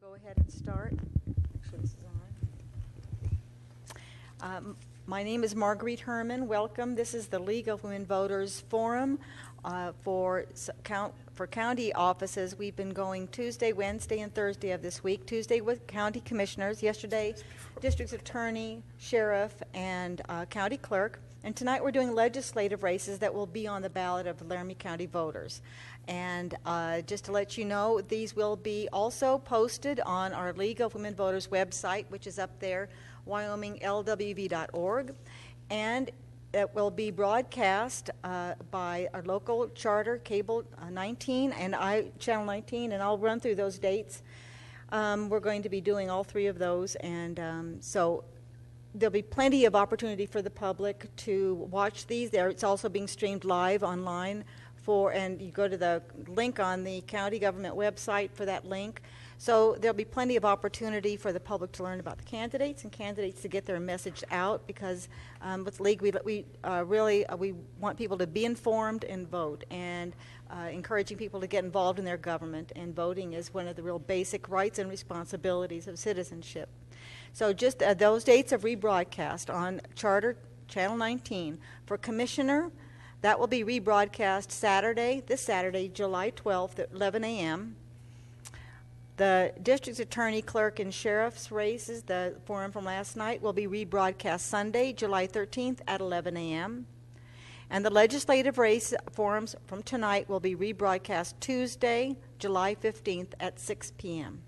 Go ahead and start. Actually, this is on. My name is Marguerite Herman. Welcome. This is the League of Women Voters Forum for county offices. We've been going Tuesday, Wednesday, and Thursday of this week. Tuesday with county commissioners. Yesterday, district attorney, sheriff, and county clerk. And tonight we're doing legislative races that will be on the ballot of the Laramie County voters. And just to let you know, these will be also posted on our League of Women Voters website, which is up there, wyominglwv.org. And it will be broadcast by our local charter, Cable 19 and Channel 19, and I'll run through those dates. We're going to be doing all three of those, and so there'll be plenty of opportunity for the public to watch these. It's also being streamed live online, and you go to the link on the county government website for that link. So there'll be plenty of opportunity for the public to learn about the candidates and candidates to get their message out, because with the League we want people to be informed and vote, and encouraging people to get involved in their government, and voting is one of the real basic rights and responsibilities of citizenship. So just those dates of rebroadcast on Charter Channel 19. For Commissioner, that will be rebroadcast this Saturday, July 12th at 11 a.m. The District Attorney, Clerk, and Sheriff's races, the forum from last night, will be rebroadcast Sunday, July 13th at 11 a.m. And the legislative race forums from tonight will be rebroadcast Tuesday, July 15th at 6 p.m.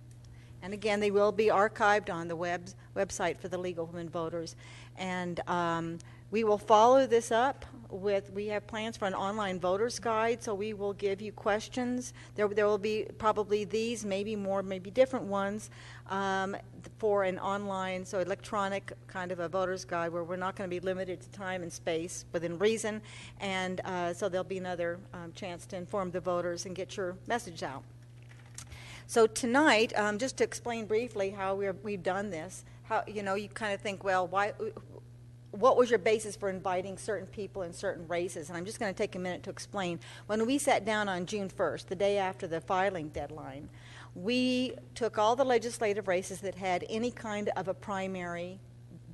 And again, they will be archived on the website for the League of Women Voters. And we will follow this up we have plans for an online voters guide, so we will give you questions. There will be probably these, maybe more, maybe different ones for an online, so electronic kind of a voters guide where we're not going to be limited to time and space within reason. And so there'll be another chance to inform the voters and get your message out. So tonight, just to explain briefly how we've done this, you kind of think, well, what was your basis for inviting certain people in certain races? And I'm just going to take a minute to explain. When we sat down on June 1st, the day after the filing deadline, we took all the legislative races that had any kind of a primary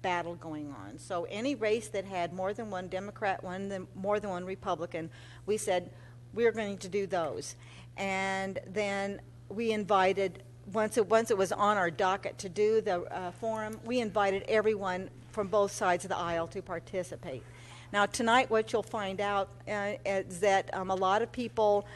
battle going on. So any race that had more than one Democrat, more than one Republican, we said we're going to do those. And then we invited, once it was on our docket to do the forum, we invited everyone from both sides of the aisle to participate. Now tonight what you'll find out is that a lot of people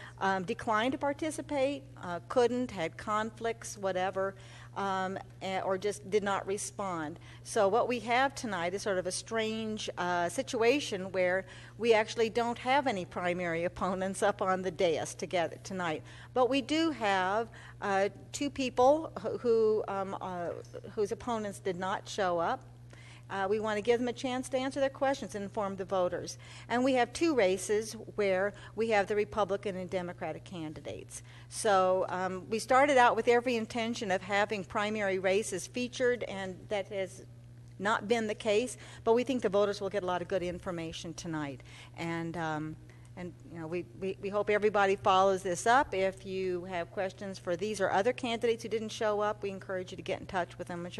declined to participate, couldn't, had conflicts, whatever, or just did not respond. So what we have tonight is sort of a strange situation where we actually don't have any primary opponents up on the dais together tonight. But we do have two people whose opponents did not show up. We want to give them a chance to answer their questions and inform the voters. And we have two races where we have the Republican and Democratic candidates. So we started out with every intention of having primary races featured, and that has not been the case. But we think the voters will get a lot of good information tonight. And we hope everybody follows this up. If you have questions for these or other candidates who didn't show up, we encourage you to get in touch with them. I'm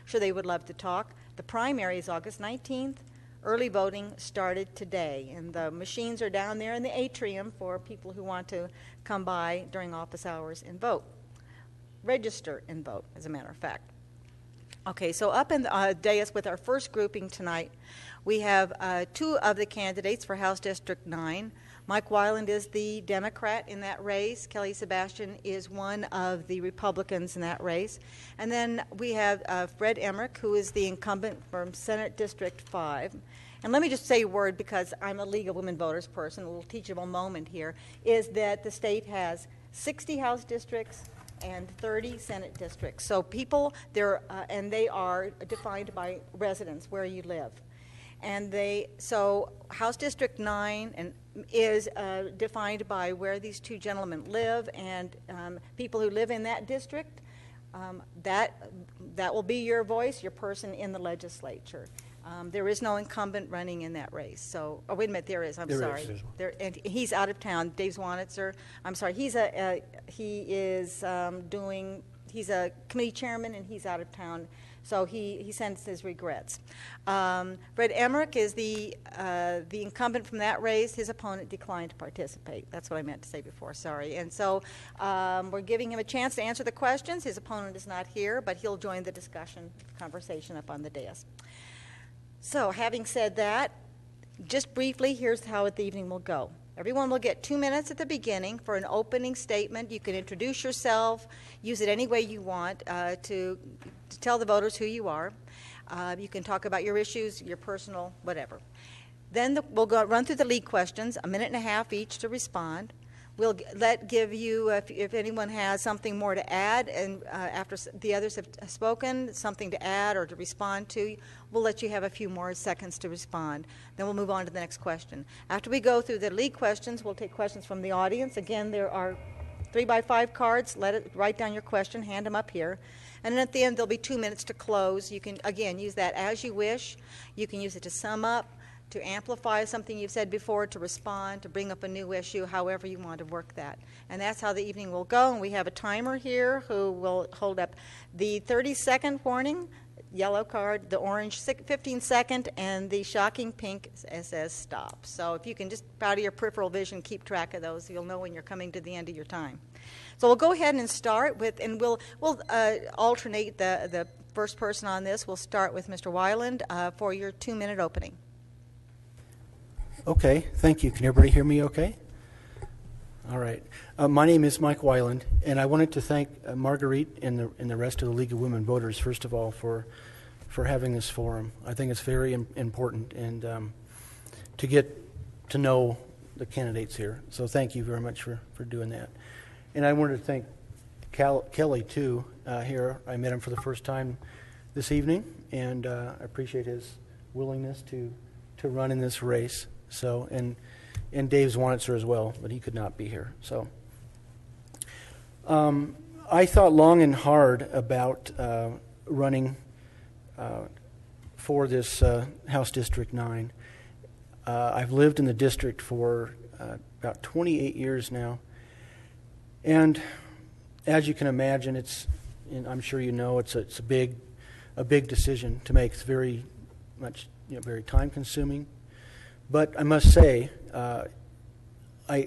sure they would love to talk. The primary is August 19th. Early voting started today, and the machines are down there in the atrium for people who want to come by during office hours and vote. Register and vote, as a matter of fact. Okay, so up in the dais with our first grouping tonight, we have two of the candidates for House District 9. Mike Weiland is the Democrat in that race. Sebastian is one of the Republicans in that race. And then we have Fred Emerich, who is the incumbent from Senate District 5. And let me just say a word, because I'm a League of Women Voters person, a little teachable moment here, is that the state has 60 House districts and 30 Senate districts. So people, and they are defined by residents, where you live. And so House District 9 is defined by where these two gentlemen live, and people who live in that district, that will be your voice, your person in the legislature. There is no incumbent running in that race. So, oh, wait a minute, there is. I'm sorry. And he's out of town. Dave Zwanitzer. I'm sorry. He is he's a committee chairman, and he's out of town, so he sends his regrets. Fred Emerich is the incumbent from that race. His opponent declined to participate. That's what I meant to say before, sorry. And so we're giving him a chance to answer the questions. His opponent is not here, but he'll join the conversation up on the dais. So having said that, just briefly, here's how the evening will go. Everyone will get 2 minutes at the beginning for an opening statement. You can introduce yourself, use it any way you want to tell the voters who you are. You can talk about your issues, your personal, whatever. Then we'll run through the lead questions, a minute and a half each to respond. We'll give you, if anyone has something more to add, and after the others have spoken, something to add or to respond to, we'll let you have a few more seconds to respond. Then we'll move on to the next question. After we go through the lead questions, we'll take questions from the audience. Again, there are 3x5 cards. Write down your question, hand them up here. And then at the end, there'll be 2 minutes to close. You can, again, use that as you wish. You can use it to sum up, to amplify something you've said before, to respond, to bring up a new issue, however you want to work that. And that's how the evening will go. And we have a timer here who will hold up the 30-second warning, yellow card, the orange 15-second, and the shocking pink says stop. So if you can just, out of your peripheral vision, keep track of those, you'll know when you're coming to the end of your time. So we'll go ahead and start with, and we'll alternate the first person on this. We'll start with Mr. Weiland for your 2-minute opening. Okay, thank you. Can everybody hear me okay? All right. My name is Mike Weiland, and I wanted to thank Marguerite and the rest of the League of Women Voters, first of all, for having this forum. I think it's very important and to get to know the candidates here. So thank you very much for doing that. And I wanted to thank Kelly, too, here. I met him for the first time this evening, and I appreciate his willingness to run in this race. So, and Dave Zwanitzer as well, but he could not be here. So, I thought long and hard about running for this House District 9. I've lived in the district for about 28 years now, and as you can imagine, and I'm sure you know, it's a big decision to make. It's very much, very time consuming. But I must say, I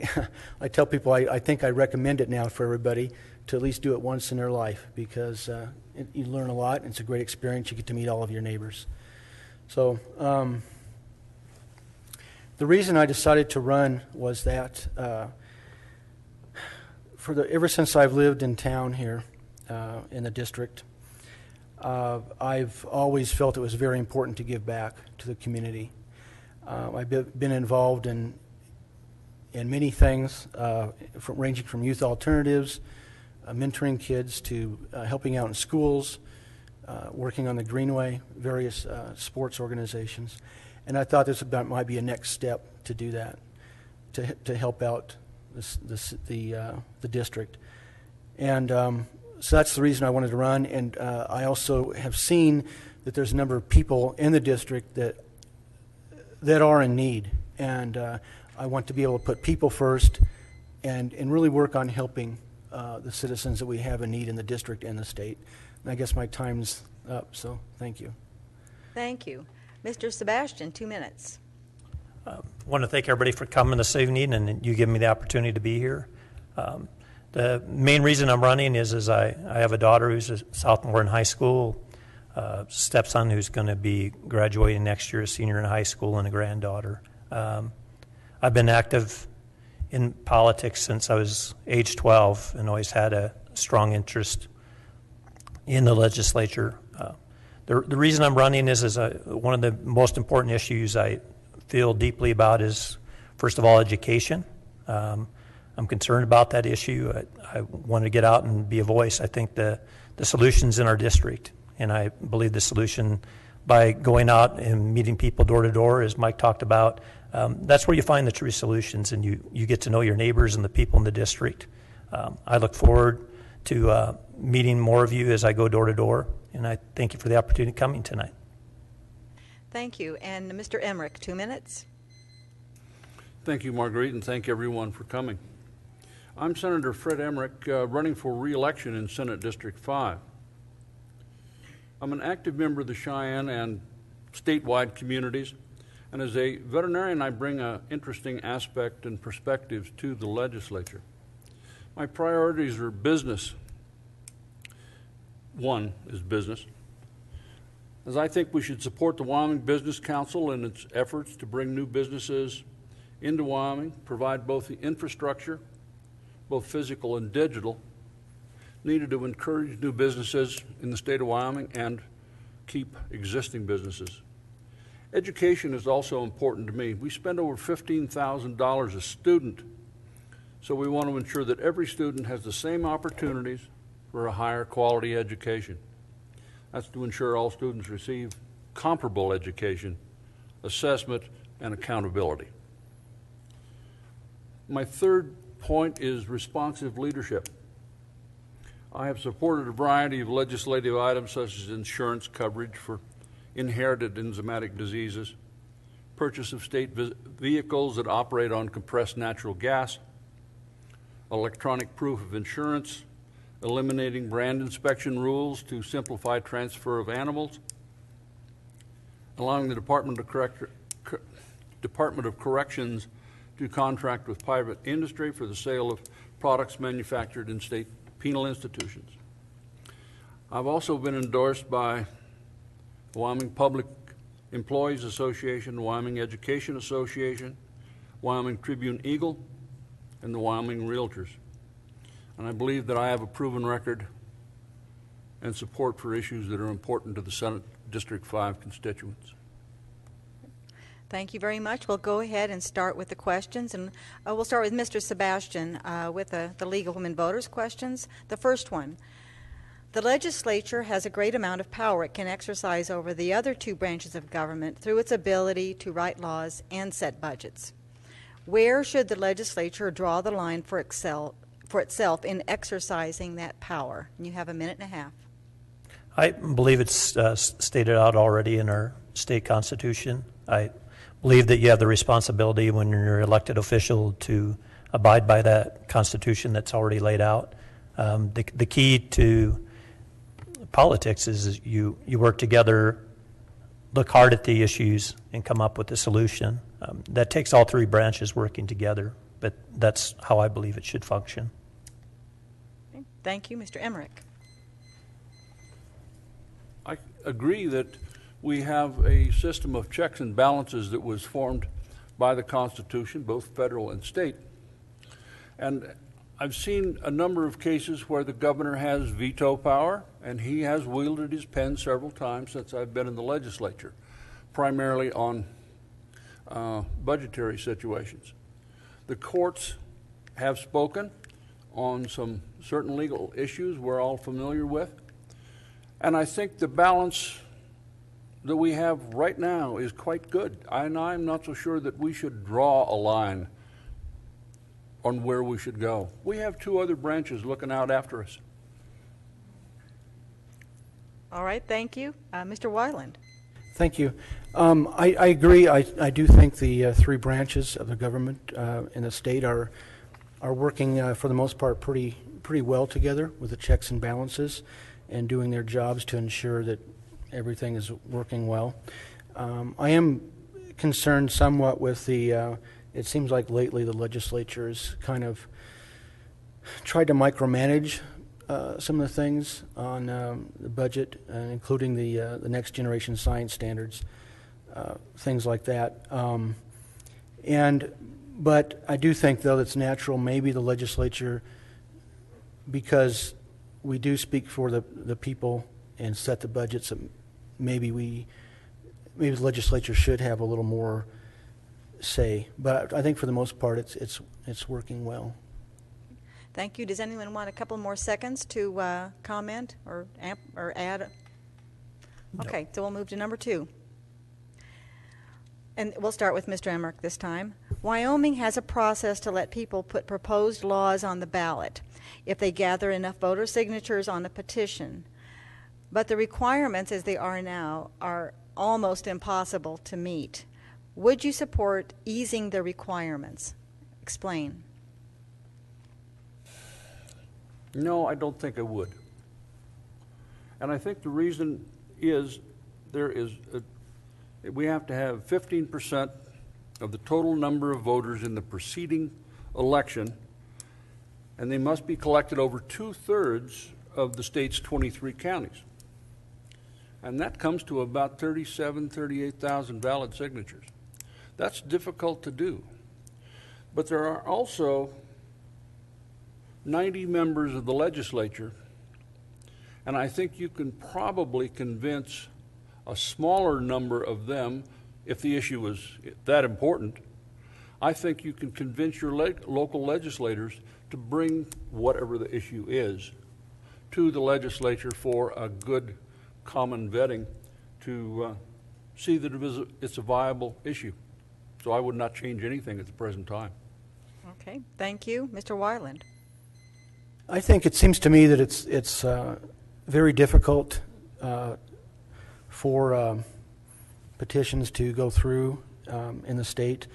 tell people I think I recommend it now for everybody to at least do it once in their life, because you learn a lot, and it's a great experience. You get to meet all of your neighbors. So the reason I decided to run was that ever since I've lived in town here in the district, I've always felt it was very important to give back to the community. I've been involved in many things, ranging from youth alternatives, mentoring kids, to helping out in schools, working on the Greenway, various sports organizations. And I thought this might be a next step to do that, to help out the district. And so that's the reason I wanted to run. And I also have seen that there's a number of people in the district that are in need, and I want to be able to put people first and really work on helping the citizens that we have in need in the district and the state. And I guess my time's up, so thank you. Thank you. Mr. Sebastian, 2 minutes. I want to thank everybody for coming this evening, and you giving me the opportunity to be here. The main reason I'm running is I have a daughter who's a sophomore in high school, stepson who's going to be graduating next year, a senior in high school, and a granddaughter. I've been active in politics since I was age 12 and always had a strong interest in the legislature. The reason I'm running is one of the most important issues I feel deeply about is, first of all, education. I'm concerned about that issue. I want to get out and be a voice. I think the solution's in our district. And I believe the solution by going out and meeting people door to door, as Mike talked about, that's where you find the true solutions, and you get to know your neighbors and the people in the district. I look forward to meeting more of you as I go door to door, and I thank you for the opportunity of coming tonight. Thank you. And Mr. Emerich, 2 minutes. Thank you, Marguerite, and thank everyone for coming. I'm Senator Fred Emerich, running for re-election in Senate District 5. I'm an active member of the Cheyenne and statewide communities, and as a veterinarian, I bring an interesting aspect and perspectives to the legislature. My priorities are business. One is business, as I think we should support the Wyoming Business Council in its efforts to bring new businesses into Wyoming, provide both the infrastructure, both physical and digital, needed to encourage new businesses in the state of Wyoming and keep existing businesses. Education is also important to me. We spend over $15,000 a student, so we want to ensure that every student has the same opportunities for a higher quality education. That's to ensure all students receive comparable education, assessment, and accountability. My third point is responsive leadership. I have supported a variety of legislative items such as insurance coverage for inherited enzymatic diseases, purchase of state vehicles that operate on compressed natural gas, electronic proof of insurance, eliminating brand inspection rules to simplify transfer of animals, allowing the Department of Corrections to contract with private industry for the sale of products manufactured in state penal institutions. I've also been endorsed by the Wyoming Public Employees Association, the Wyoming Education Association, Wyoming Tribune Eagle, and the Wyoming Realtors. And I believe that I have a proven record and support for issues that are important to the Senate District 5 constituents. Thank you very much. We'll go ahead and start with the questions, and we'll start with Mr. Sebastian with the League of Women Voters questions. The first one, the legislature has a great amount of power it can exercise over the other two branches of government through its ability to write laws and set budgets. Where should the legislature draw the line for itself in exercising that power? And you have a minute and a half. I believe it's stated out already in our state constitution. I believe that you have the responsibility when you're an elected official to abide by that constitution that's already laid out. The key to politics is you work together, look hard at the issues, and come up with a solution. That takes all three branches working together, but that's how I believe it should function. Okay. Thank you. Mr. Emerich. I agree that we have a system of checks and balances that was formed by the Constitution, both federal and state. And I've seen a number of cases where the governor has veto power, and he has wielded his pen several times since I've been in the legislature, primarily on budgetary situations. The courts have spoken on some certain legal issues we're all familiar with, and I think the balance that we have right now is quite good. And I'm not so sure that we should draw a line on where we should go. We have two other branches looking out after us. All right, thank you. Mr. Weiland. Thank you. I agree. I do think the three branches of the government in the state are working for the most part pretty well together with the checks and balances and doing their jobs to ensure that everything is working well. I am concerned somewhat with the it seems like lately the legislature has kind of tried to micromanage some of the things on the budget, including the next generation science standards, things like that. But I do think, though, it's natural. Maybe the legislature, because we do speak for the people and set the budgets, maybe the legislature should have a little more say. But I think for the most part, it's working well. Thank you. Does anyone want a couple more seconds to comment or add? Okay, no. So we'll move to number 2. And we'll start with Mr. Emerich this time. Wyoming has a process to let people put proposed laws on the ballot if they gather enough voter signatures on a petition. But the requirements as they are now are almost impossible to meet. Would you support easing the requirements? Explain. No, I don't think I would. And I think the reason is we have to have 15% of the total number of voters in the preceding election, and they must be collected over 2/3 of the state's 23 counties. And that comes to about 38,000 valid signatures. That's difficult to do. But there are also 90 members of the legislature, and I think you can probably convince a smaller number of them, if the issue is that important. I think you can convince your local legislators to bring whatever the issue is to the legislature for a good common vetting to see that it's a viable issue. So I would not change anything at the present time. Okay, thank you. Mr. Weiland. I think it seems to me that it's very difficult for petitions to go through in the state,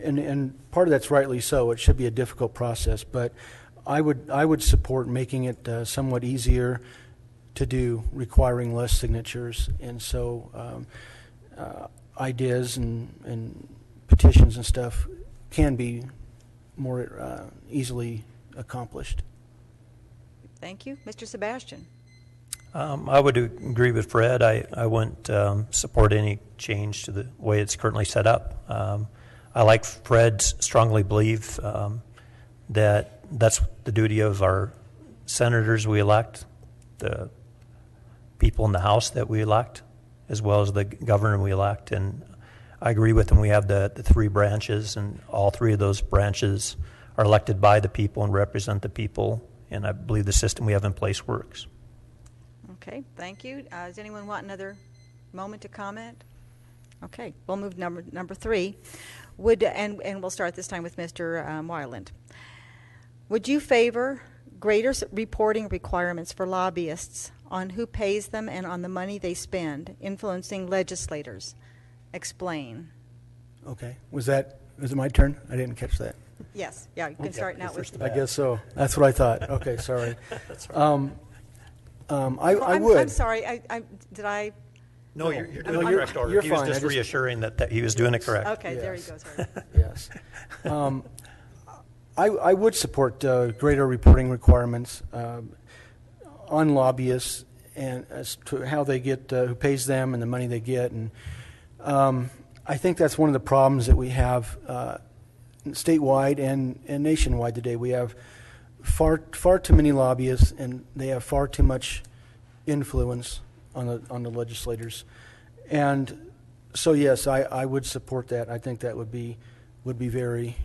and part of that's rightly so. It should be a difficult process, but I would support making it somewhat easier to do, requiring less signatures, and so ideas and petitions and stuff can be more easily accomplished. Thank you. Mr. Sebastian. I would agree with Fred. I wouldn't support any change to the way it's currently set up. I, like Fred, strongly believe that that's the duty of our senators we elect, the people in the House that we elect, as well as the governor we elect. And I agree with them. We have the three branches, and all three of those branches are elected by the people and represent the people. And I believe the system we have in place works. Okay, thank you. Does anyone want another moment to comment? Okay, we'll move number 3. And we'll start this time with Mr. Weiland. Would you favor greater reporting requirements for lobbyists on who pays them and on the money they spend influencing legislators? Explain. Okay, was it my turn? I didn't catch that. Yes, yeah, you can start now with. I guess so. That's what I thought. Okay, sorry. That's right. I would. I'm sorry. Did I? No, you're doing No, the correct order. you're He was fine. just reassuring that he was doing it correct. Okay, Yes. there you go. Sorry. Yes. I would support greater reporting requirements on lobbyists and as to how they get, who pays them and the money they get. And I think that's one of the problems that we have statewide and nationwide today. We have far too many lobbyists, and they have far too much influence on the legislators. And so yes, I would support that. I think that would be very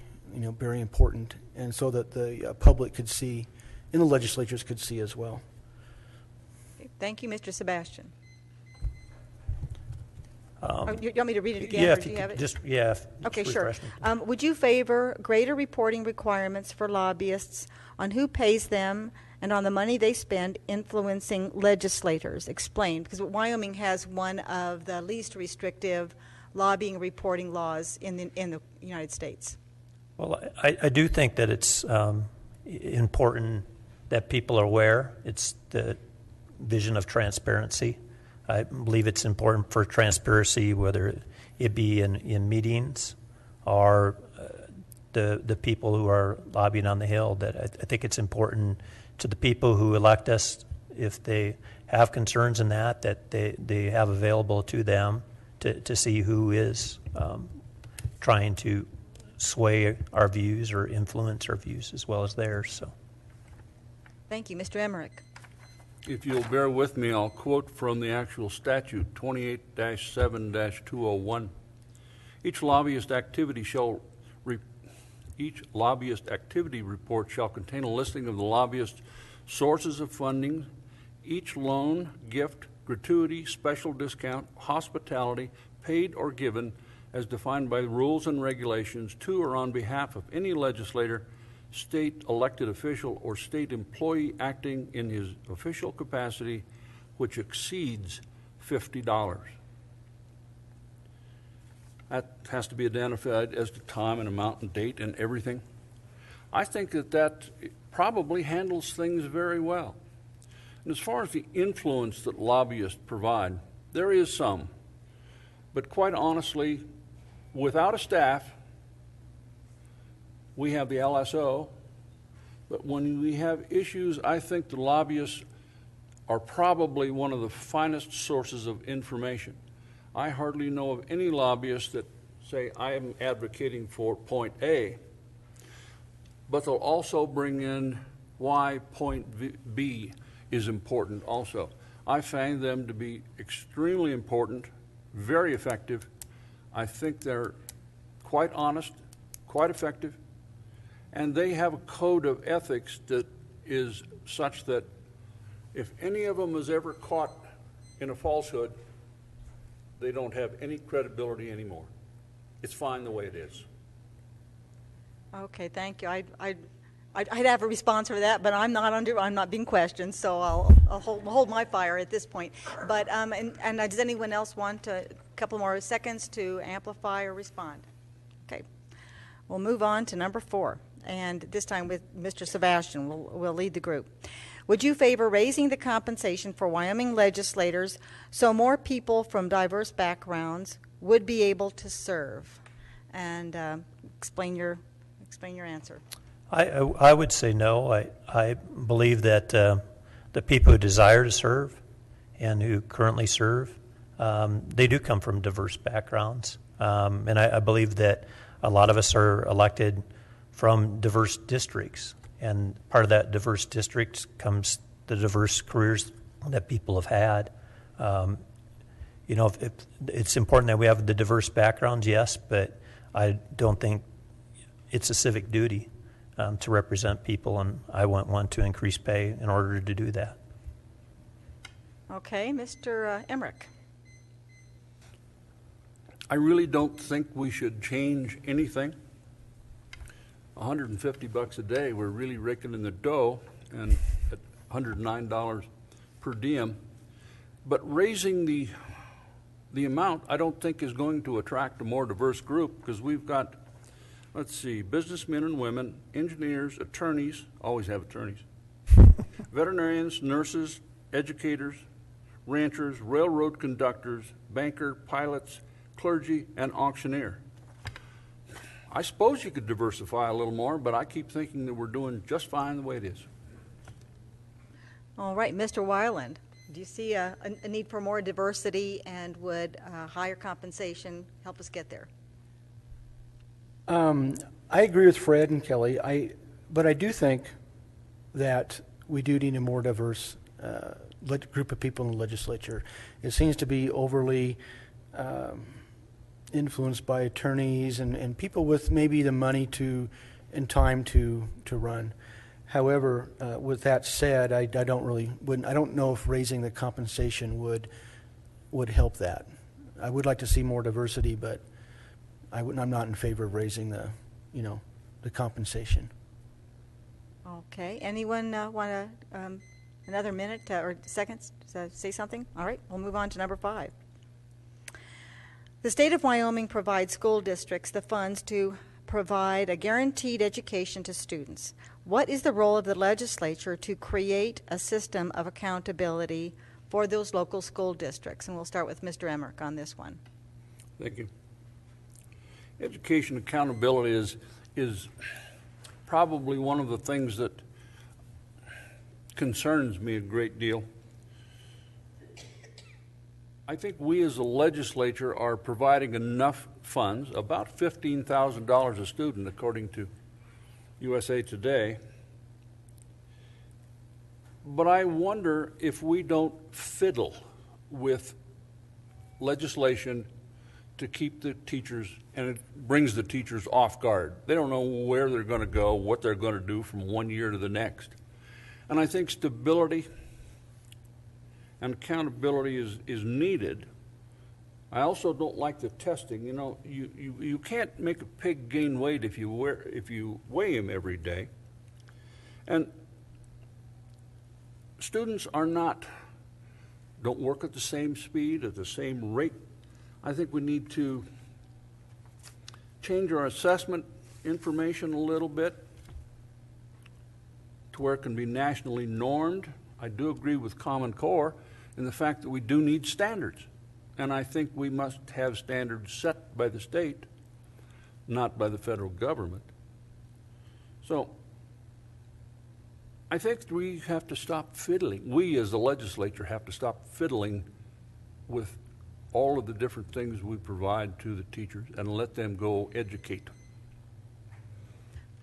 very important, and so that the public could see and the legislatures could see as well. Thank you, Mr. Sebastian. You want me to read it again? Yeah, or if do you you have could it? Okay, just sure. refresh me. Would you favor greater reporting requirements for lobbyists on who pays them and on the money they spend influencing legislators? Explain, because Wyoming has one of the least restrictive lobbying reporting laws in the United States. Well, I do think that it's important that people are aware. It's the vision of transparency. I believe it's important for transparency, whether it be in meetings or the people who are lobbying on the Hill. That I think it's important to the people who elect us, if they have concerns in that they have available to them to see who is trying to sway our views or influence our views as well as theirs. So, Thank you, Mr. Emerich. If you'll bear with me, I'll quote from the actual statute, 28-7-201. Each lobbyist activity report shall contain a listing of the lobbyist's sources of funding, each loan, gift, gratuity, special discount, hospitality, paid or given, as defined by the rules and regulations to or on behalf of any legislator, state elected official, or state employee acting in his official capacity, which exceeds $50. That has to be identified as the time and amount and date and everything. I think that probably handles things very well. And as far as the influence that lobbyists provide, there is some. But quite honestly, without a staff, we have the LSO, but when we have issues, I think the lobbyists are probably one of the finest sources of information. I hardly know of any lobbyists that say, I am advocating for point A, but they'll also bring in why point B is important also. I find them to be extremely important, very effective. I think they're quite honest, quite effective, and they have a code of ethics that is such that if any of them is ever caught in a falsehood, they don't have any credibility anymore. It's fine the way it is. Okay, thank you. I'd have a response for that, but I'm not being questioned, so I'll hold my fire at this point. But and does anyone else want a couple more seconds to amplify or respond? Okay, we'll move on to number 4, and this time with Mr. Sebastian. We'll lead the group. Would you favor raising the compensation for Wyoming legislators so more people from diverse backgrounds would be able to serve? And explain your answer. I would say no. I believe that the people who desire to serve and who currently serve, they do come from diverse backgrounds. And I believe that a lot of us are elected from diverse districts. And part of that diverse district comes the diverse careers that people have had. You know, if it's important that we have the diverse backgrounds, yes, but I don't think it's a civic duty to represent people, and I wouldn't want to increase pay in order to do that. Okay, Mr. Emerich. I really don't think we should change anything. $150 a day, we're really raking in the dough, and at $109 per diem. But raising the amount, I don't think is going to attract a more diverse group, because we've got, let's see, businessmen and women, engineers, attorneys, always have attorneys, veterinarians, nurses, educators, ranchers, railroad conductors, banker, pilots, clergy, and auctioneer. I suppose you could diversify a little more, but I keep thinking that we're doing just fine the way it is. All right, Mr. Weiland, do you see a need for more diversity, and would higher compensation help us get there? I agree with Fred and Kelly, but I do think that we do need a more diverse group of people in the legislature. It seems to be overly influenced by attorneys and people with maybe the money and time to run. However, with that said, I don't know if raising the compensation would help that. I would like to see more diversity, but I'm not in favor of raising the compensation. Okay. Anyone want another minute or seconds to say something? All right. We'll move on to number 5. The state of Wyoming provides school districts the funds to provide a guaranteed education to students. What is the role of the legislature to create a system of accountability for those local school districts? And we'll start with Mr. Emerich on this one. Thank you. Education accountability is probably one of the things that concerns me a great deal. I think we as a legislature are providing enough funds, about $15,000 a student according to USA Today. But I wonder if we don't fiddle with legislation to keep the teachers, and it brings the teachers off guard. They don't know where they're going to go, what they're going to do from one year to the next. And I think stability and accountability is needed. I also don't like the testing. You know, you can't make a pig gain weight if you weigh him every day. And students don't work at the same speed, at the same rate. I think we need to change our assessment information a little bit. to where it can be nationally normed. I do agree with Common Core in the fact that we do need standards. And I think we must have standards set by the state, not by the federal government. So I think we have to stop fiddling. We as the legislature have to stop fiddling with all of the different things we provide to the teachers and let them go educate.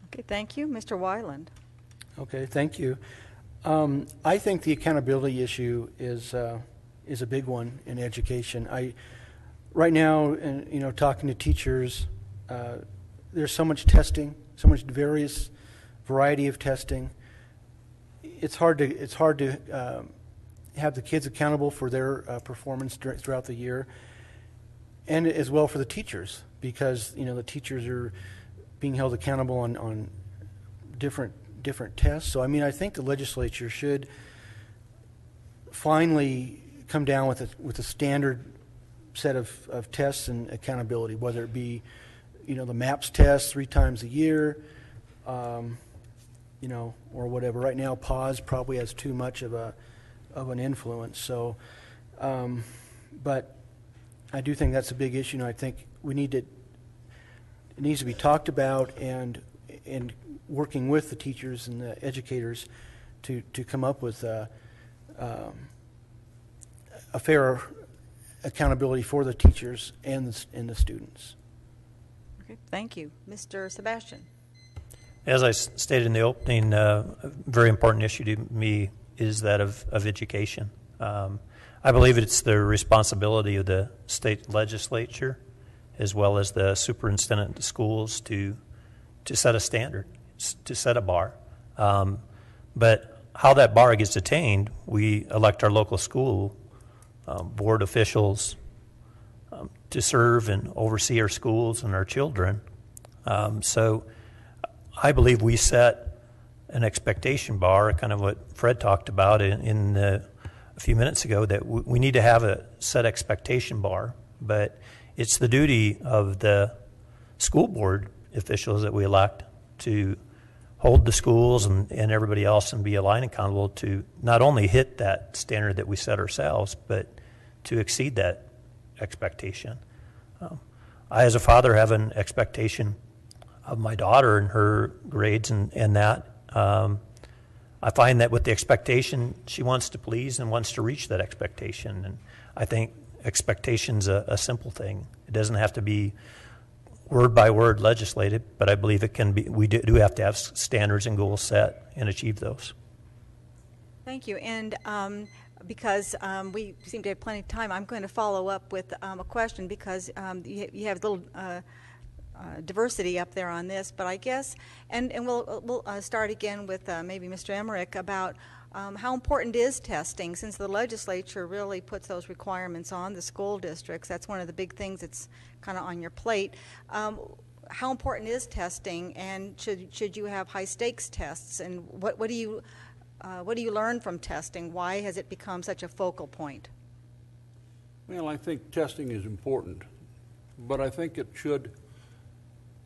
Okay, thank you. Mr. Weiland. Okay, thank you. I think the accountability issue is a big one in education. Right now, talking to teachers, there's so much testing, so much various variety of testing. It's hard to have the kids accountable for their performance throughout the year, and as well for the teachers, because the teachers are being held accountable on different tests. So I think the legislature should finally come down with a standard set of tests and accountability, whether it be the MAPS test 3 times a year, or whatever. Right now, PAWS probably has too much of an influence. So, but I do think that's a big issue, and I think it needs to be talked about and working with the teachers and the educators to come up with a fair accountability for the teachers and the students. Okay, thank you. Mr. Sebastian. As I stated in the opening, a very important issue to me is that of education. I believe it's the responsibility of the state legislature as well as the superintendent of schools to set a standard, to set a bar. But how that bar gets attained, we elect our local school board officials to serve and oversee our schools and our children. So I believe we set an expectation bar, kind of what Fred talked about a few minutes ago, that we need to have a set expectation bar, but it's the duty of the school board officials that we elect to hold the schools and everybody else and be aligned and accountable to not only hit that standard that we set ourselves, but to exceed that expectation. I, as a father, have an expectation of my daughter and her grades and that. I find that with the expectation, she wants to please and wants to reach that expectation. And I think expectation's a simple thing. It doesn't have to be word by word legislated, but I believe it can be. We do have to have standards and goals set and achieve those. Thank you. And because we seem to have plenty of time, I'm going to follow up with a question, because you have a little diversity up there on this, but I guess, and we'll start again with maybe Mr. Emerich about how important is testing, since the legislature really puts those requirements on the school districts. That's one of the big things that's kind of on your plate. How important is testing, and should you have high stakes tests, and what do you learn from testing? Why has it become such a focal point? Well, I think testing is important, but I think it should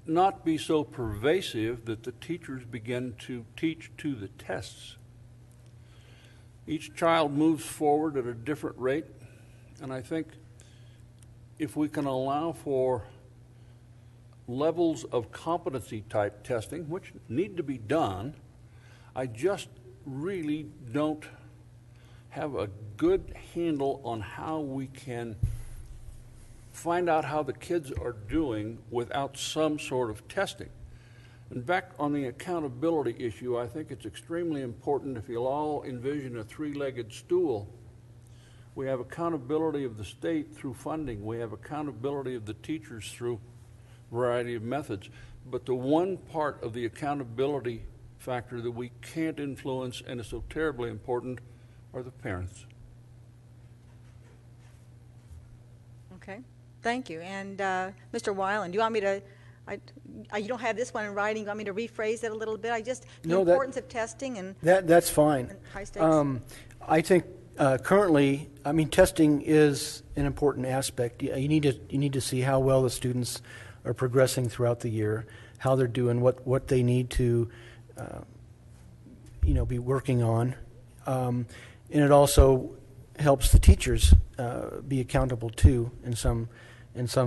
not be so pervasive that the teachers begin to teach to the tests. Each child moves forward at a different rate, and I think if we can allow for levels of competency type testing, which need to be done, I just really don't have a good handle on how we can find out how the kids are doing without some sort of testing. And back on the accountability issue, I think it's extremely important. If you'll all envision a 3-legged stool, we have accountability of the state through funding. We have accountability of the teachers through a variety of methods. But the one part of the accountability factor that we can't influence and is so terribly important are the parents. Okay, thank you. And Mr. Weiland, do you want me to, you don't have this one in writing, you want me to rephrase it a little bit? The importance of testing and that's fine. And high stakes? I think currently, testing is an important aspect. You need to see how well the students are progressing throughout the year, how they're doing, what they need to be working on. And it also helps the teachers be accountable too in some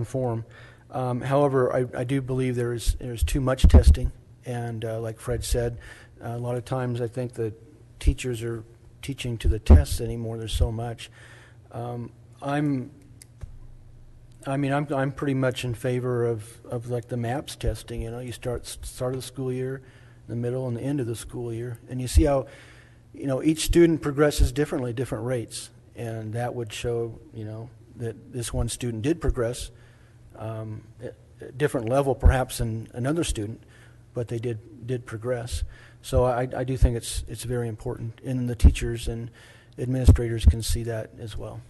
form. However, I do believe there's too much testing, and like Fred said, a lot of times I think the teachers are teaching to the tests anymore. There's so much. I'm pretty much in favor of like the MAPS testing. You start of the school year, the middle, and the end of the school year, and you see how each student progresses differently, different rates, and that would show that this one student did progress at a different level perhaps than another student, but they did progress. So I do think it's very important, and the teachers and administrators can see that as well.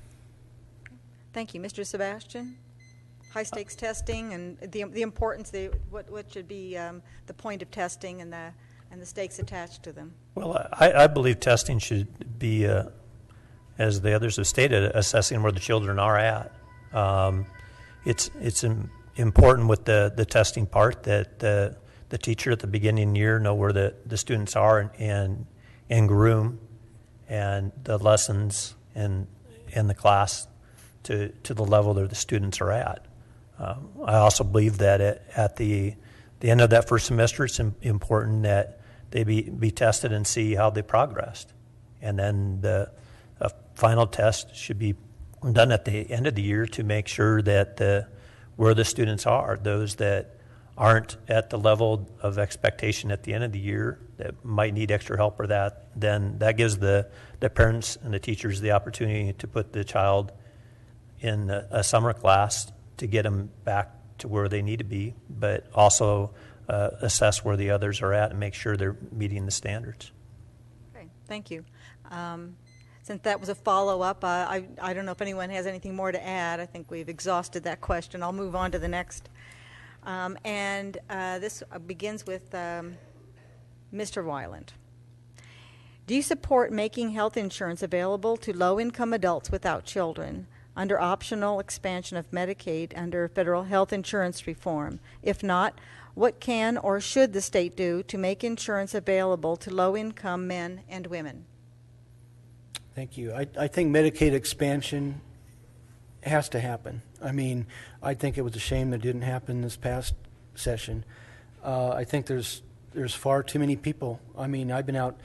Thank you. Mr. Sebastian? High-stakes testing and the importance, what should be the point of testing and the stakes attached to them? Well, I believe testing should be, as the others have stated, assessing where the children are at. It's important with the testing part that the teacher at the beginning of the year know where the students are and groom and the lessons and the class to the level that the students are at. I also believe that at the end of that first semester, it's important that they be tested and see how they progressed. And then the final test should be done at the end of the year to make sure that where the students are, those that aren't at the level of expectation at the end of the year that might need extra help or then that gives the parents and the teachers the opportunity to put the child in a summer class to get them back to where they need to be, but also assess where the others are at and make sure they're meeting the standards. Okay, thank you. Since that was a follow-up, I don't know if anyone has anything more to add. I think we've exhausted that question. I'll move on to the next. This begins with Mr. Weiland. Do you support making health insurance available to low-income adults without children under optional expansion of Medicaid under federal health insurance reform? If not, what can or should the state do to make insurance available to low-income men and women? Thank you. I think Medicaid expansion has to happen. I mean, I think it was a shame that it didn't happen this past session. I think there's far too many people. I mean, I've been out,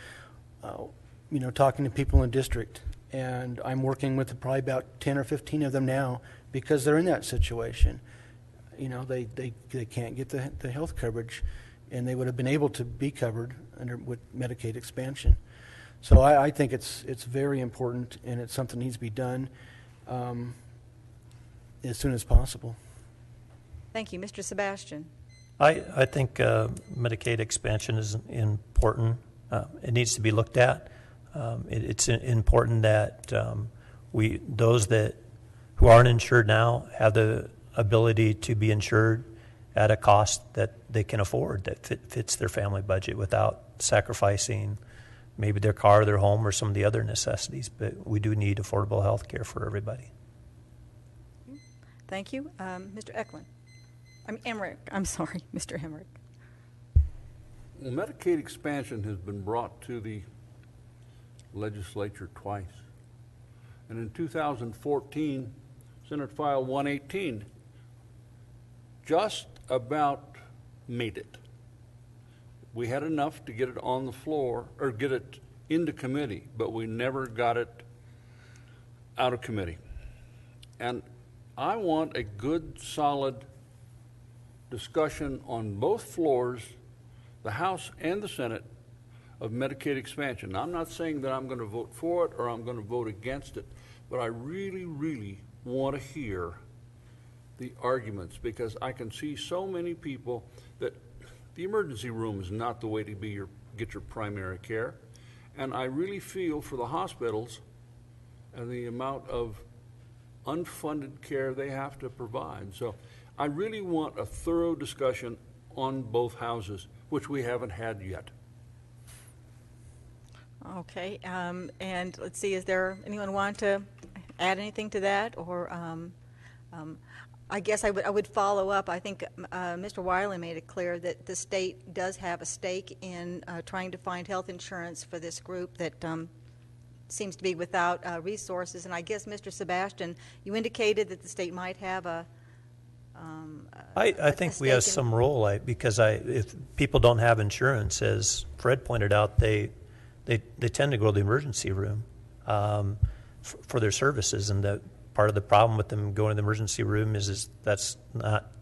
talking to people in the district, and I'm working with probably about 10 or 15 of them now because they're in that situation. They can't get the health coverage, and they would have been able to be covered with Medicaid expansion. So I think it's very important, and it's something that needs to be done as soon as possible. Thank you. Mr. Sebastian. I think Medicaid expansion is important. It needs to be looked at. It's important that those who aren't insured now have the ability to be insured at a cost that they can afford, that fits their family budget without sacrificing maybe their car, their home, or some of the other necessities. But we do need affordable health care for everybody. Thank you. Mr. Eklund. Emerich. I'm sorry, Mr. Emerich. Well, Medicaid expansion has been brought to the legislature twice. And in 2014, Senate File 118 just about made it. We had enough to get it on the floor, or get it into committee, but we never got it out of committee. And I want a good, solid discussion on both floors, the House and the Senate, of Medicaid expansion. Now, I'm not saying that I'm going to vote for it or I'm going to vote against it, but I really, really want to hear the arguments, because I can see so many people that the emergency room is not the way to get your primary care. And I really feel for the hospitals and the amount of unfunded care they have to provide. So I really want a thorough discussion on both houses, which we haven't had yet. Okay, and let's see, is there anyone want to add anything to that? Or I guess I would follow up. I think Mr. Weiland made it clear that the state does have a stake in trying to find health insurance for this group that seems to be without resources. And I guess, Mr. Sebastian, you indicated that the state might have I think we have some role because if people don't have insurance, as Fred pointed out, they tend to go to the emergency room for their services, and the part of the problem with them going to the emergency room is that's not,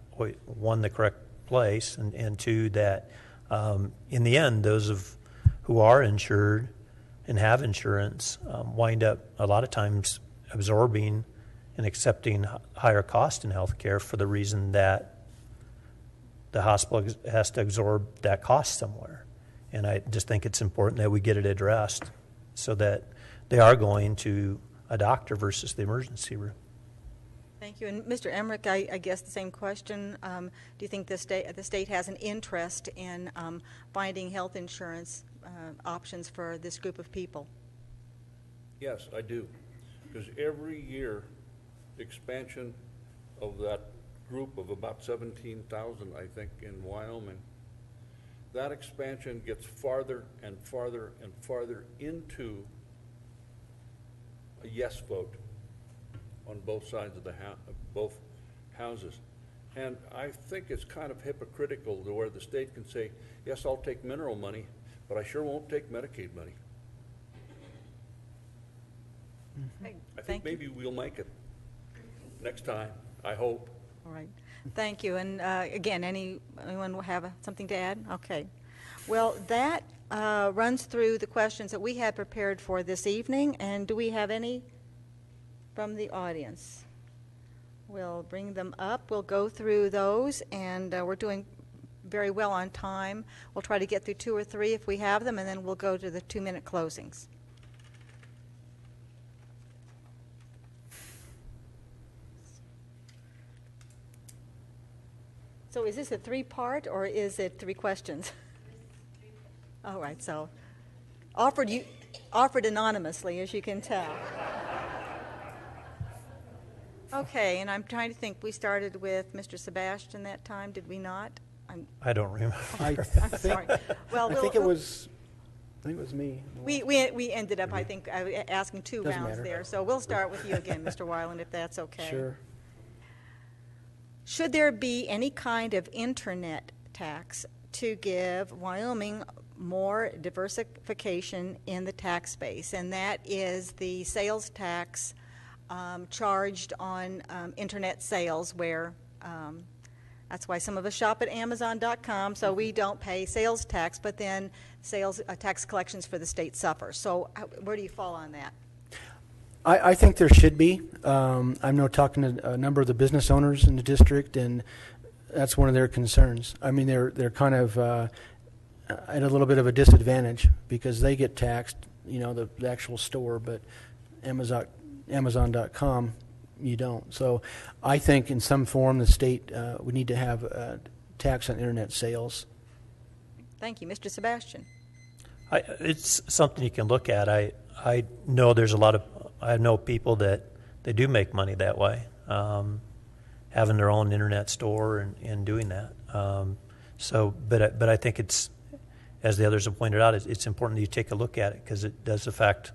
one, the correct place, and two, that in the end, those who are insured and have insurance wind up a lot of times absorbing and accepting higher cost in health care for the reason that the hospital has to absorb that cost somewhere. And I just think it's important that we get it addressed so that they are going to a doctor versus the emergency room. Thank you. And Mr. Emerich, I guess the same question. Do you think the state has an interest in finding health insurance options for this group of people? Yes, I do. Because every year, expansion of that group of about 17,000, I think, in Wyoming, that expansion gets farther and farther and farther into a yes vote on both sides of both houses. And I think it's kind of hypocritical to where the state can say, yes, I'll take mineral money, but I sure won't take Medicaid money. I think maybe we'll make it next time, I hope. All right. Thank you. And again, anyone will have something to add? Okay. Well, that runs through the questions that we had prepared for this evening. And do we have any from the audience? We'll bring them up. We'll go through those, and we're doing very well on time. We'll try to get through 2 or 3 if we have them, and then we'll go to the 2-minute closings. So is this a 3-part, or is it 3 questions? All right, so offered anonymously, as you can tell. Okay, and I'm trying to think. We started with Mr. Sebastian that time, did we not? I don't remember. I'm sorry. Well, I think it was me. We ended up, I think, asking 2 Doesn't rounds matter. there. So we'll start with you again, Mr. Weiland, if that's okay. Sure. Should there be any kind of internet tax to give Wyoming more diversification in the tax base? And that is the sales tax charged on internet sales, where that's why some of us shop at Amazon.com, so we don't pay sales tax, but then sales tax collections for the state suffer. So where do you fall on that? I think there should be. I know talking to a number of the business owners in the district, and that's one of their concerns. I mean, they're kind of at a little bit of a disadvantage because they get taxed, the actual store, but Amazon.com, you don't. So I think in some form the state would need to have a tax on internet sales. Thank you. Mr. Sebastian. It's something you can look at. I know there's I know people that they do make money that way, having their own internet store and doing that. But I think it's, as the others have pointed out, it's important that you take a look at it because it does affect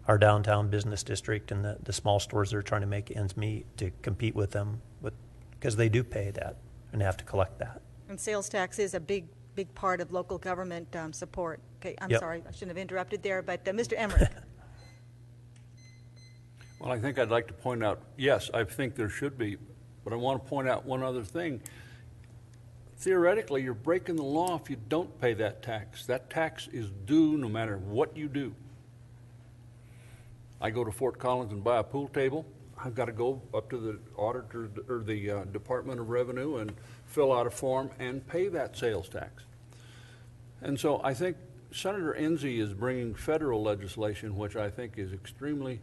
our downtown business district and the small stores that are trying to make ends meet to compete with them, because they do pay that and have to collect that. And sales tax is a big part of local government support. Okay, I'm sorry, I shouldn't have interrupted there, but Mr. Emerich. Well, I think I'd like to point out, yes, I think there should be, but I want to point out one other thing. Theoretically, you're breaking the law if you don't pay that tax. That tax is due no matter what you do. I go to Fort Collins and buy a pool table. I've got to go up to the auditor or the Department of Revenue and fill out a form and pay that sales tax. And so I think Senator Enzi is bringing federal legislation, which I think is extremely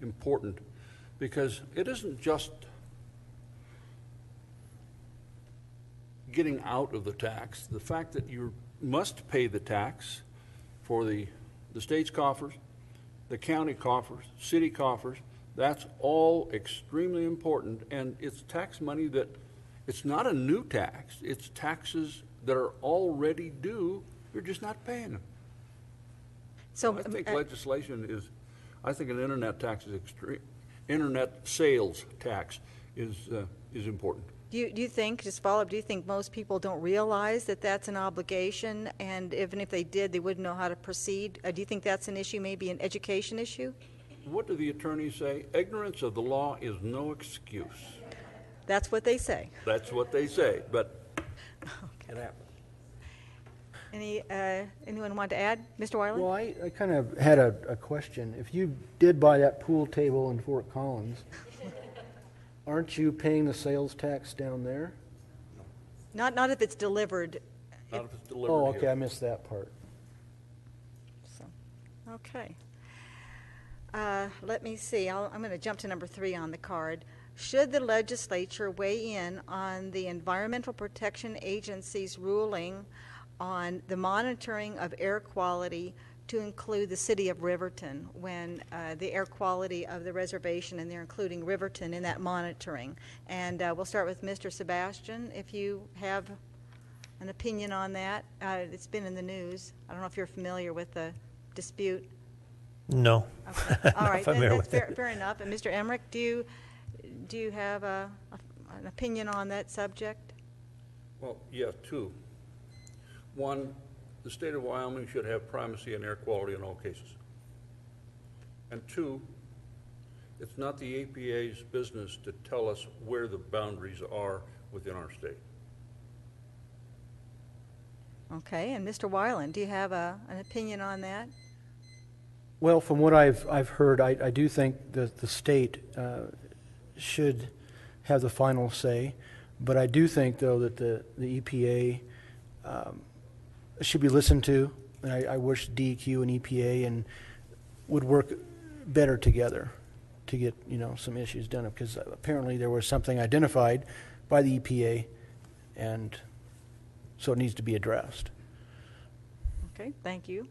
important, because it isn't just getting out of the tax. The fact that you must pay the tax for the state's coffers, the county coffers, city coffers, That's all extremely important, and it's tax money that, it's not a new tax. It's taxes that are already due. You're just not paying them. So, I think legislation is, I think an internet tax is internet sales tax is important. do you think, just follow up, do you think most people don't realize that that's an obligation, and even if they did, they wouldn't know how to proceed? Do you think that's an issue, maybe an education issue? What do the attorneys say? Ignorance of the law is no excuse. That's what they say. That's what they say, but it happens. Anyone want to add? Mr. Weiland? Well, I kind of had a question. If you did buy that pool table in Fort Collins, aren't you paying the sales tax down there? Not if it's delivered. Not if it's delivered Oh, here. okay, I missed that part. So, okay. Let me see. I'm going to jump to number 3 on the card. Should the legislature weigh in on the Environmental Protection Agency's ruling on the monitoring of air quality to include the city of Riverton, when the air quality of the reservation, and they're including Riverton in that monitoring? And we'll start with Mr. Sebastian, if you have an opinion on that. It's been in the news. I don't know if you're familiar with the dispute. No. Okay. All right, then familiar that's with it. fair enough. And Mr. Emerich, do you have an opinion on that subject? Well, yeah, 2. 1, the state of Wyoming should have primacy in air quality in all cases. And 2, it's not the EPA's business to tell us where the boundaries are within our state. Okay, and Mr. Weiland, do you have an opinion on that? Well, from what I've heard, I do think that the state should have the final say, but I do think, though, that the EPA should be listened to, and I wish DEQ and EPA and would work better together to get some issues done, because apparently there was something identified by the EPA, and so it needs to be addressed. Okay, thank you.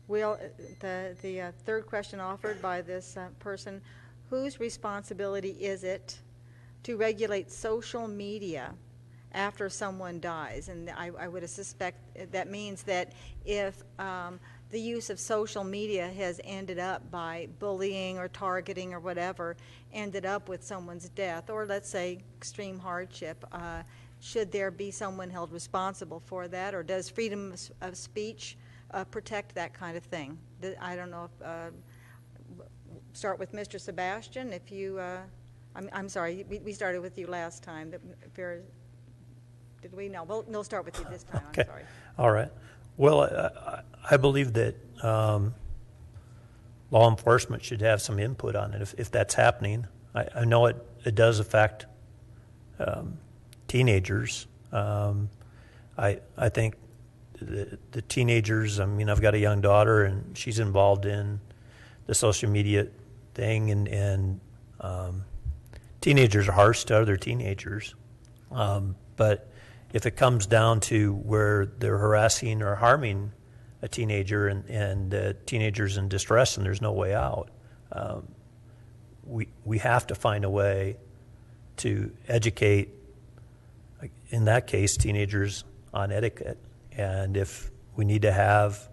The third question offered by this person, whose responsibility is it to regulate social media after someone dies? And I would suspect that means that if the use of social media has ended up by bullying or targeting or whatever, ended up with someone's death, or let's say extreme hardship, should there be someone held responsible for that, or does freedom of speech protect that kind of thing? I don't know if, start with Mr. Sebastian, if you, I'm sorry, we started with you last time. Did we? No, we'll start with you this time. Okay. I'm sorry. All right. Well, I believe that law enforcement should have some input on it if that's happening. I know it does affect teenagers. I think the teenagers, I mean, I've got a young daughter, and she's involved in the social media thing, and teenagers are harsh to other teenagers. But if it comes down to where they're harassing or harming a teenager, and the teenager's in distress and there's no way out, we have to find a way to educate, in that case, teenagers on etiquette. And if we need to have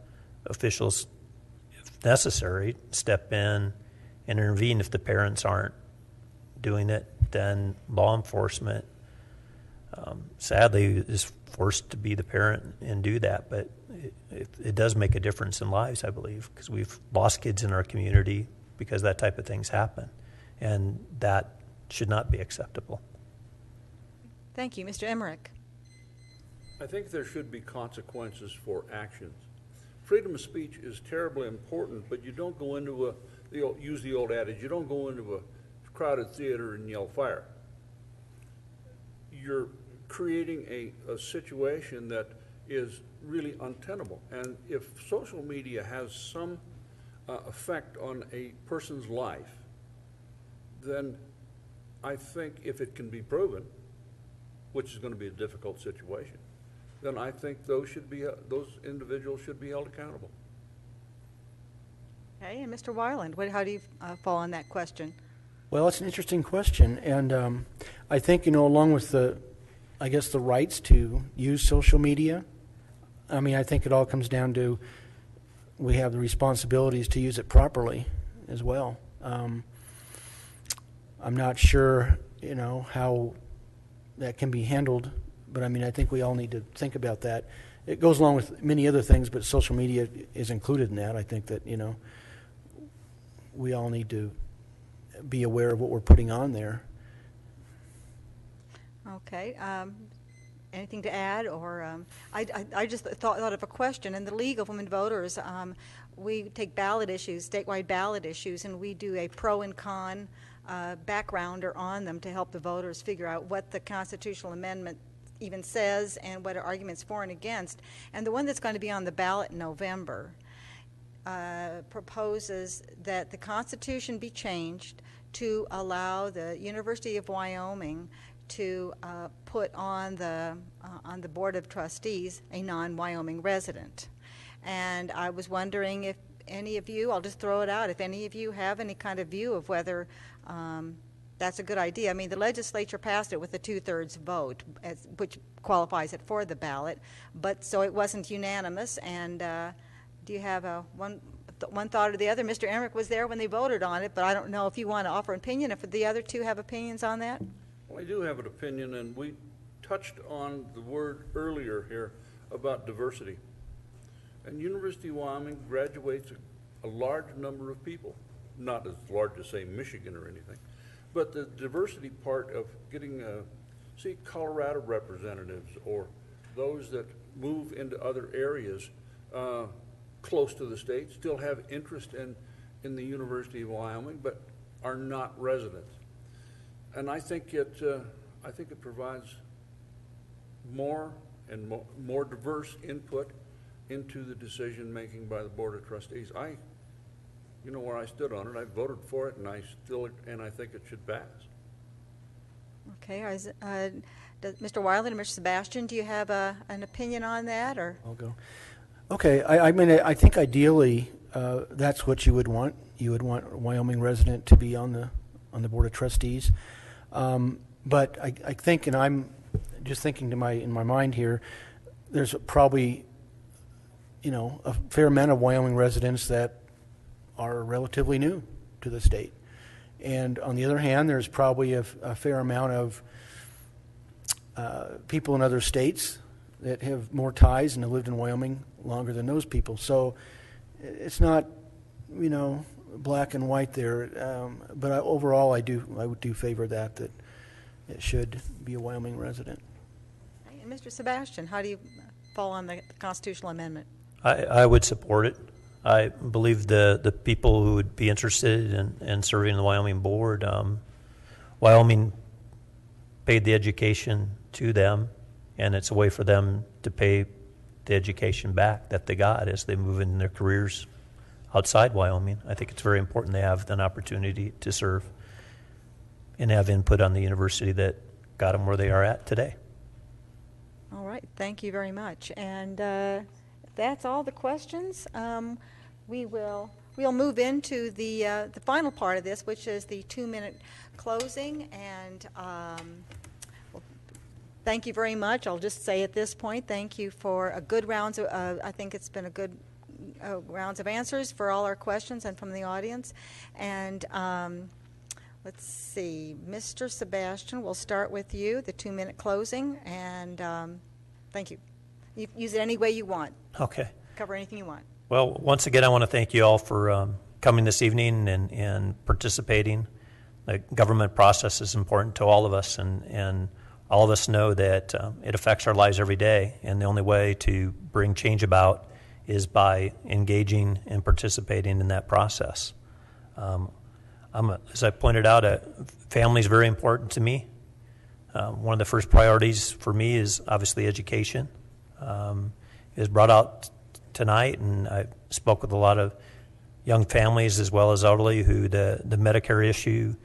officials, if necessary, step in and intervene if the parents aren't doing it, then law enforcement, sadly, is forced to be the parent and do that. But it does make a difference in lives, I believe, because we've lost kids in our community because that type of things happen. And that should not be acceptable. Thank you. Mr. Emerich. I think there should be consequences for actions. Freedom of speech is terribly important, but you don't go into use the old adage, you don't go into a crowded theater and yell fire. You're creating a situation that is really untenable. And if social media has some effect on a person's life, then I think if it can be proven, which is going to be a difficult situation, then I think those individuals should be held accountable. Okay, and Mr. Weiland, how do you fall on that question? Well, it's an interesting question, and I think, along with the rights to use social media, I think it all comes down to we have the responsibilities to use it properly as well. I'm not sure, how that can be handled, but I think we all need to think about that. It goes along with many other things, but social media is included in that. I think that, we all need to be aware of what we're putting on there. Okay. Anything to add? Or I just thought of a question. In the League of Women Voters, we take ballot issues, statewide ballot issues, and we do a pro and con backgrounder on them to help the voters figure out what the constitutional amendment even says and what are arguments for and against. And the one that's going to be on the ballot in November proposes that the Constitution be changed to allow the University of Wyoming to put on the Board of Trustees a non-Wyoming resident. And I was wondering if any of you, I'll just throw it out, if any of you have any kind of view of whether that's a good idea. The legislature passed it with a 2/3 vote, which qualifies it for the ballot, but so it wasn't unanimous. And do you have one thought or the other? Mr. Emerich was there when they voted on it, but I don't know if you want to offer an opinion, if the other two have opinions on that. Well, I do have an opinion, and we touched on the word earlier here about diversity. And University of Wyoming graduates a large number of people, not as large as, say, Michigan or anything, but the diversity part of getting, Colorado representatives or those that move into other areas close to the state, still have interest in the University of Wyoming, but are not residents. And I think it provides more and more diverse input into the decision making by the Board of Trustees. You know where I stood on it. I voted for it, and I think it should pass. Okay. Mr. Weiland and Mr. Sebastian, do you have an opinion on that, or? I'll go. Okay. I think ideally that's what you would want. You would want a Wyoming resident to be on the Board of Trustees. But I think, and I'm just thinking in my mind here, there's probably, a fair amount of Wyoming residents that are relatively new to the state. And on the other hand, there's probably a fair amount of people in other states that have more ties and have lived in Wyoming longer than those people. So it's not, black and white there. But overall, I would do favor that it should be a Wyoming resident. And Mr. Sebastian, how do you fall on the constitutional amendment? I would support it. I believe the people who would be interested in serving the Wyoming board, Wyoming paid the education to them, and it's a way for them to pay the education back that they got as they move in their careers outside Wyoming. I think it's very important they have an opportunity to serve and have input on the university that got them where they are at today. All right, thank you very much. And that's all the questions. We'll move into the final part of this, which is the 2-minute closing. And thank you very much. I'll just say at this point, thank you for a good rounds of, I think it's been a good rounds of answers for all our questions and from the audience. And let's see, Mr. Sebastian, we'll start with you, the 2-minute closing. And thank you. You use it any way you want. Okay. Cover anything you want. Well, once again, I want to thank you all for coming this evening and participating. The government process is important to all of us, and all of us know that it affects our lives every day, and the only way to bring change about is by engaging and participating in that process. As I pointed out, family is very important to me. One of the first priorities for me is obviously education. It was brought out tonight, and I spoke with a lot of young families as well as elderly who the Medicare issue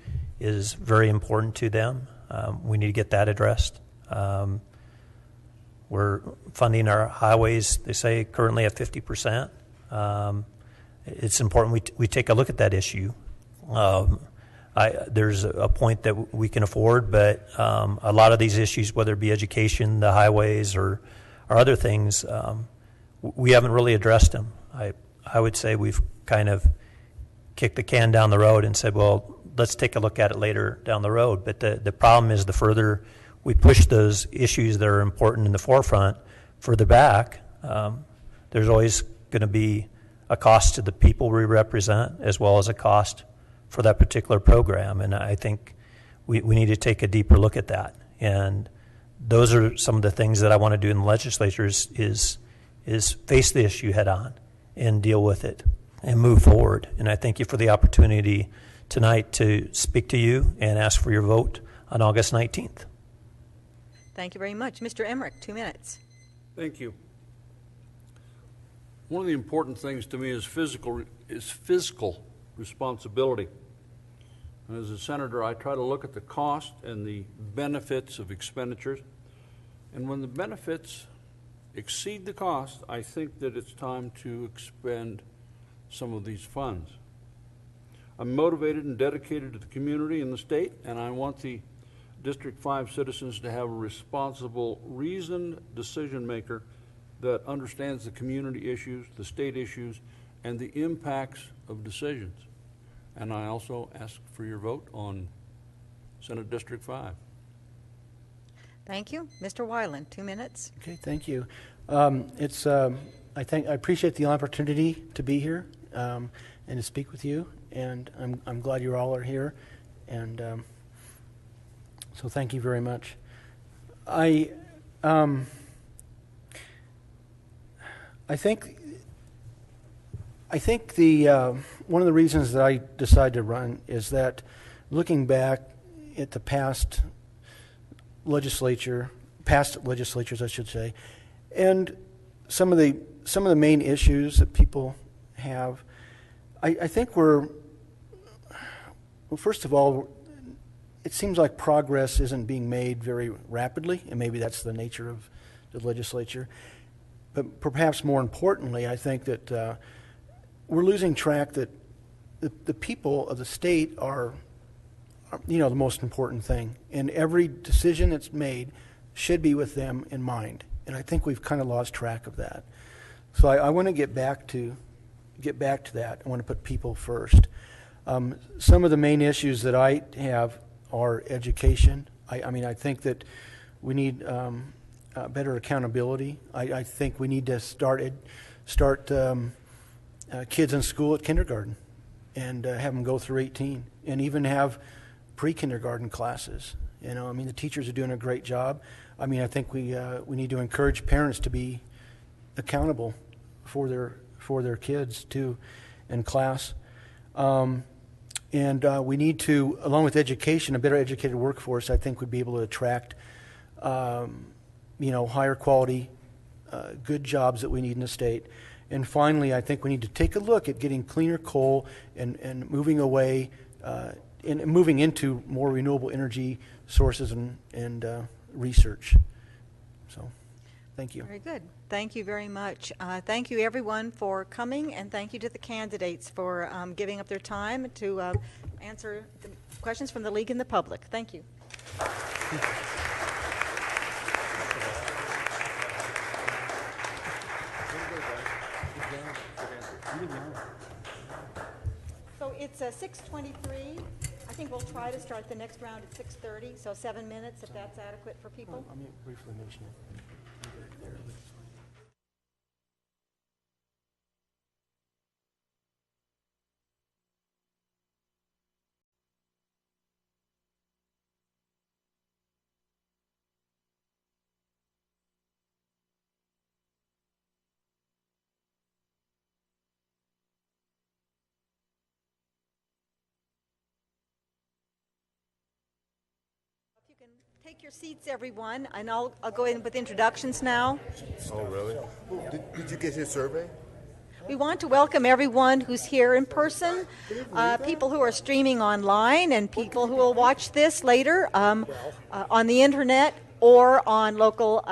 is very important to them. We need to get that addressed. We're funding our highways, they say, currently at 50%. it's important we take a look at that issue. There's a point that we can afford, but a lot of these issues, whether it be education, the highways, or other things, we haven't really addressed them. I would say we've kind of kicked the can down the road and said, well, let's take a look at it later down the road. But the problem is the further we push those issues that are important in the forefront further back, there's always going to be a cost to the people we represent as well as a cost for that particular program. And I think we need to take a deeper look at that. And those are some of the things that I want to do in the legislature is face the issue head on and deal with it and move forward. And I thank you for the opportunity tonight to speak to you and ask for your vote on August 19th. Thank you very much. Mr. Emerich, 2 minutes. Thank you. One of the important things to me is fiscal responsibility. And as a senator, I try to look at the cost and the benefits of expenditures. And when the benefits exceed the cost, I think that it's time to expend some of these funds. I'm motivated and dedicated to the community and the state, and I want the District 5 citizens to have a responsible, reasoned decision maker that understands the community issues, the state issues, and the impacts of decisions. And I also ask for your vote on Senate District 5. Thank you. Mr. Weiland, 2 minutes. Okay, thank you. I appreciate the opportunity to be here and to speak with you, and I'm glad you all are here, and so thank you very much. I think the one of the reasons that I decided to run is that looking back at the past legislatures, I should say, and some of the main issues that people have, I think well, first of all, it seems like progress isn't being made very rapidly, and maybe that's the nature of the legislature. But perhaps more importantly, I think that we're losing track that the people of the state are the most important thing, and every decision that's made should be with them in mind. And I think we've kind of lost track of that. So I want to get back to that. I want to put people first. Some of the main issues that I have are education. I think that we need better accountability. I think we need to start kids in school at kindergarten and have them go through 18, and even have pre-kindergarten classes. The teachers are doing a great job. I think we need to encourage parents to be accountable for their kids too in class. And we need to, along with education, a better educated workforce, I think would be able to attract higher quality, good jobs that we need in the state. And finally, I think we need to take a look at getting cleaner coal and moving away and moving into more renewable energy sources and research. So, thank you. Very good. Thank you very much. Thank you, everyone, for coming, and thank you to the candidates for giving up their time to answer the questions from the League and the public. Thank you. So it's 6:23. I think we'll try to start the next round at 6:30, so 7 minutes, if that's adequate for people. Let me briefly mention it. You can take your seats, everyone, and I'll go in with introductions now. Oh, really? Did you get his survey? We want to welcome everyone who's here in person, people who are streaming online, and people who will watch this later on the internet or on local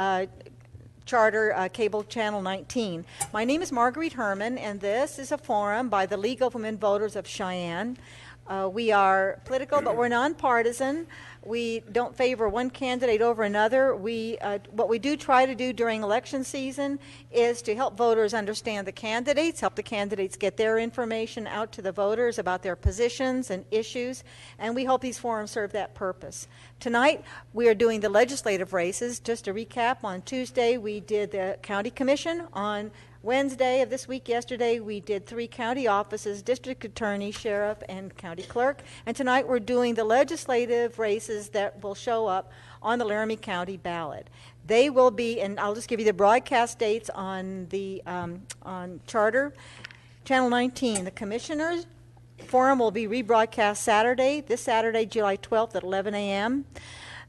Charter Cable Channel 19. My name is Marguerite Herman, and this is a forum by the League of Women Voters of Cheyenne. We are political, but we're nonpartisan. We don't favor one candidate over another. What we do try to do during election season is to help voters understand the candidates, help the candidates get their information out to the voters about their positions and issues, and we hope these forums serve that purpose. Tonight, we are doing the legislative races. Just to recap, on Tuesday, we did the county commission. On Wednesday of this week, yesterday, we did 3 county offices, district attorney, sheriff, and county clerk. And tonight we're doing the legislative races that will show up on the Laramie County ballot. They will be, and I'll just give you the broadcast dates on the on Charter Channel 19. The commissioners forum will be rebroadcast this Saturday, July 12th at 11 a.m.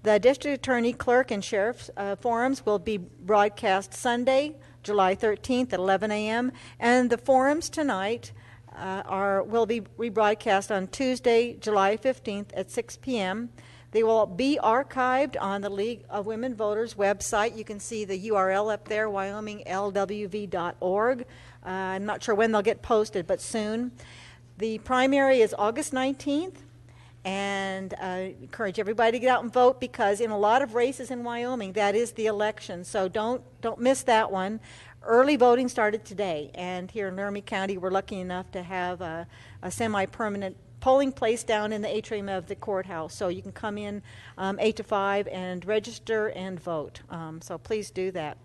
The district attorney, clerk, and sheriff's forums will be broadcast Sunday, July 13th at 11 a.m. And the forums tonight will be rebroadcast on Tuesday, July 15th at 6 p.m. They will be archived on the League of Women Voters website. You can see the URL up there, wyominglwv.org. I'm not sure when they'll get posted, but soon. The primary is August 19th. And I encourage everybody to get out and vote, because in a lot of races in Wyoming, that is the election. So don't miss that one. Early voting started today, and here in Laramie County, we're lucky enough to have a semi-permanent polling place down in the atrium of the courthouse. So you can come in 8 to 5 and register and vote. So please do that.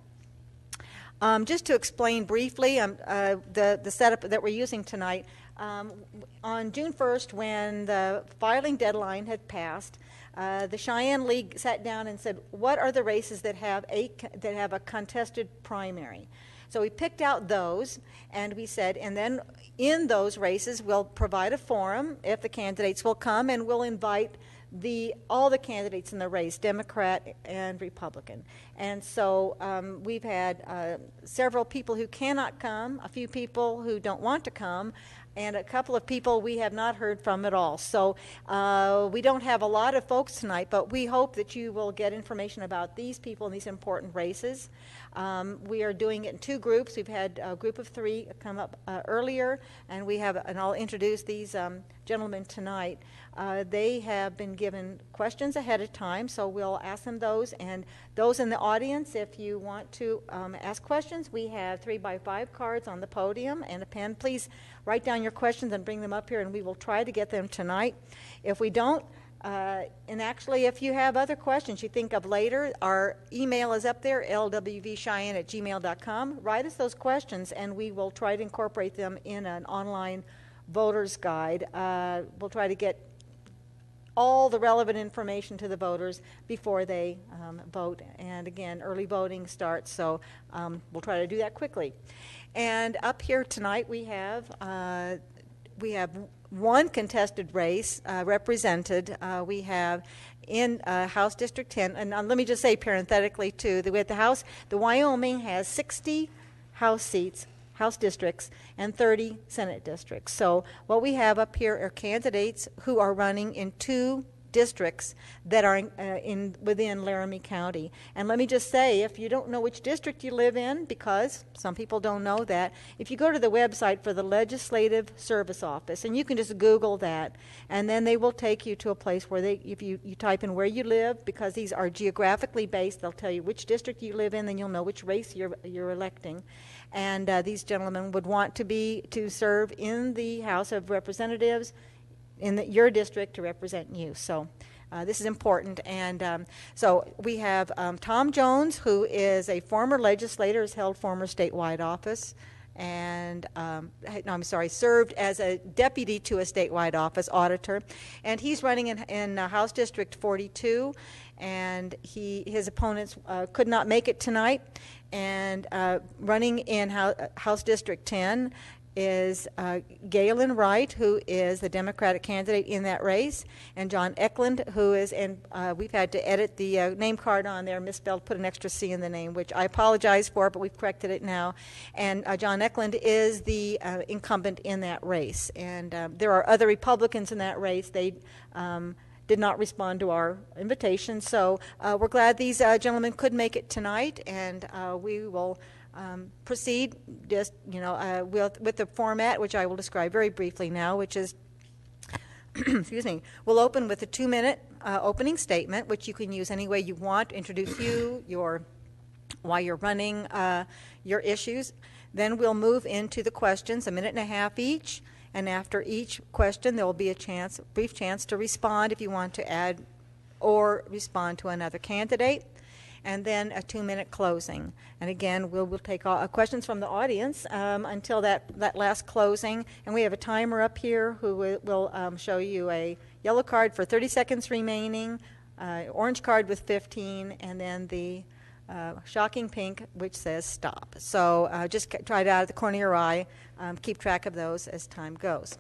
Just to explain briefly the setup that we're using tonight. On June 1st, when the filing deadline had passed, the Cheyenne League sat down and said, what are the races that have a contested primary? So we picked out those, and we said, and then in those races we'll provide a forum if the candidates will come, and we'll invite all the candidates in the race, Democrat and Republican. And so we've had several people who cannot come, a few people who don't want to come, and a couple of people we have not heard from at all. So we don't have a lot of folks tonight, but we hope that you will get information about these people in these important races. We are doing it in 2 groups. We've had a group of 3 come up earlier, and I'll introduce these gentlemen tonight. They have been given questions ahead of time, so we'll ask them those. And those in the audience, if you want to ask questions, we have 3x5 cards on the podium and a pen. Please write down your questions and bring them up here, and we will try to get them tonight. If we don't, and actually, if you have other questions you think of later, our email is up there, lwvcheyenne@gmail.com. Write us those questions, and we will try to incorporate them in an online voter's guide. We'll try to get all the relevant information to the voters before they vote. And again, early voting starts, so we'll try to do that quickly. And up here tonight we have one contested race represented. We have in House District 10, and let me just say parenthetically too, that with the Wyoming has 60 House seats, House districts, and 30 Senate districts. So what we have up here are candidates who are running in 2 districts that are within Laramie County. And let me just say, if you don't know which district you live in, because some people don't know that, if you go to the website for the Legislative Service Office, and you can just Google that, and then they will take you to a place where if you type in where you live, because these are geographically based, they'll tell you which district you live in, then you'll know which race you're electing. And these gentlemen would want to serve in the House of Representatives in your district to represent you. So this is important. And so we have Tom Jones, who is a former legislator, has held former statewide office, and served as a deputy to a statewide office, auditor. And he's running in House District 42, and his opponents could not make it tonight. And running in House District 10 is Gaylen Wright, who is the Democratic candidate in that race, and John Eklund, who is, and we've had to edit the name card on there, misspelled, put an extra C in the name, which I apologize for, but we've corrected it now. And John Eklund is the incumbent in that race. And there are other Republicans in that race. They did not respond to our invitation. So we're glad these gentlemen could make it tonight, and we will proceed just, with the format, which I will describe very briefly now, which is, excuse me, we'll open with a 2-minute opening statement, which you can use any way you want to introduce why you're running, your issues. Then we'll move into the questions, 1.5 minutes each. And after each question, there will be a brief chance to respond if you want to add or respond to another candidate. And then a 2-minute closing. And again, we'll take questions from the audience until that last closing. And we have a timer up here who will show you a yellow card for 30 seconds remaining, orange card with 15, and then the shocking pink, which says stop. So just try it out of the corner of your eye. Keep track of those as time goes.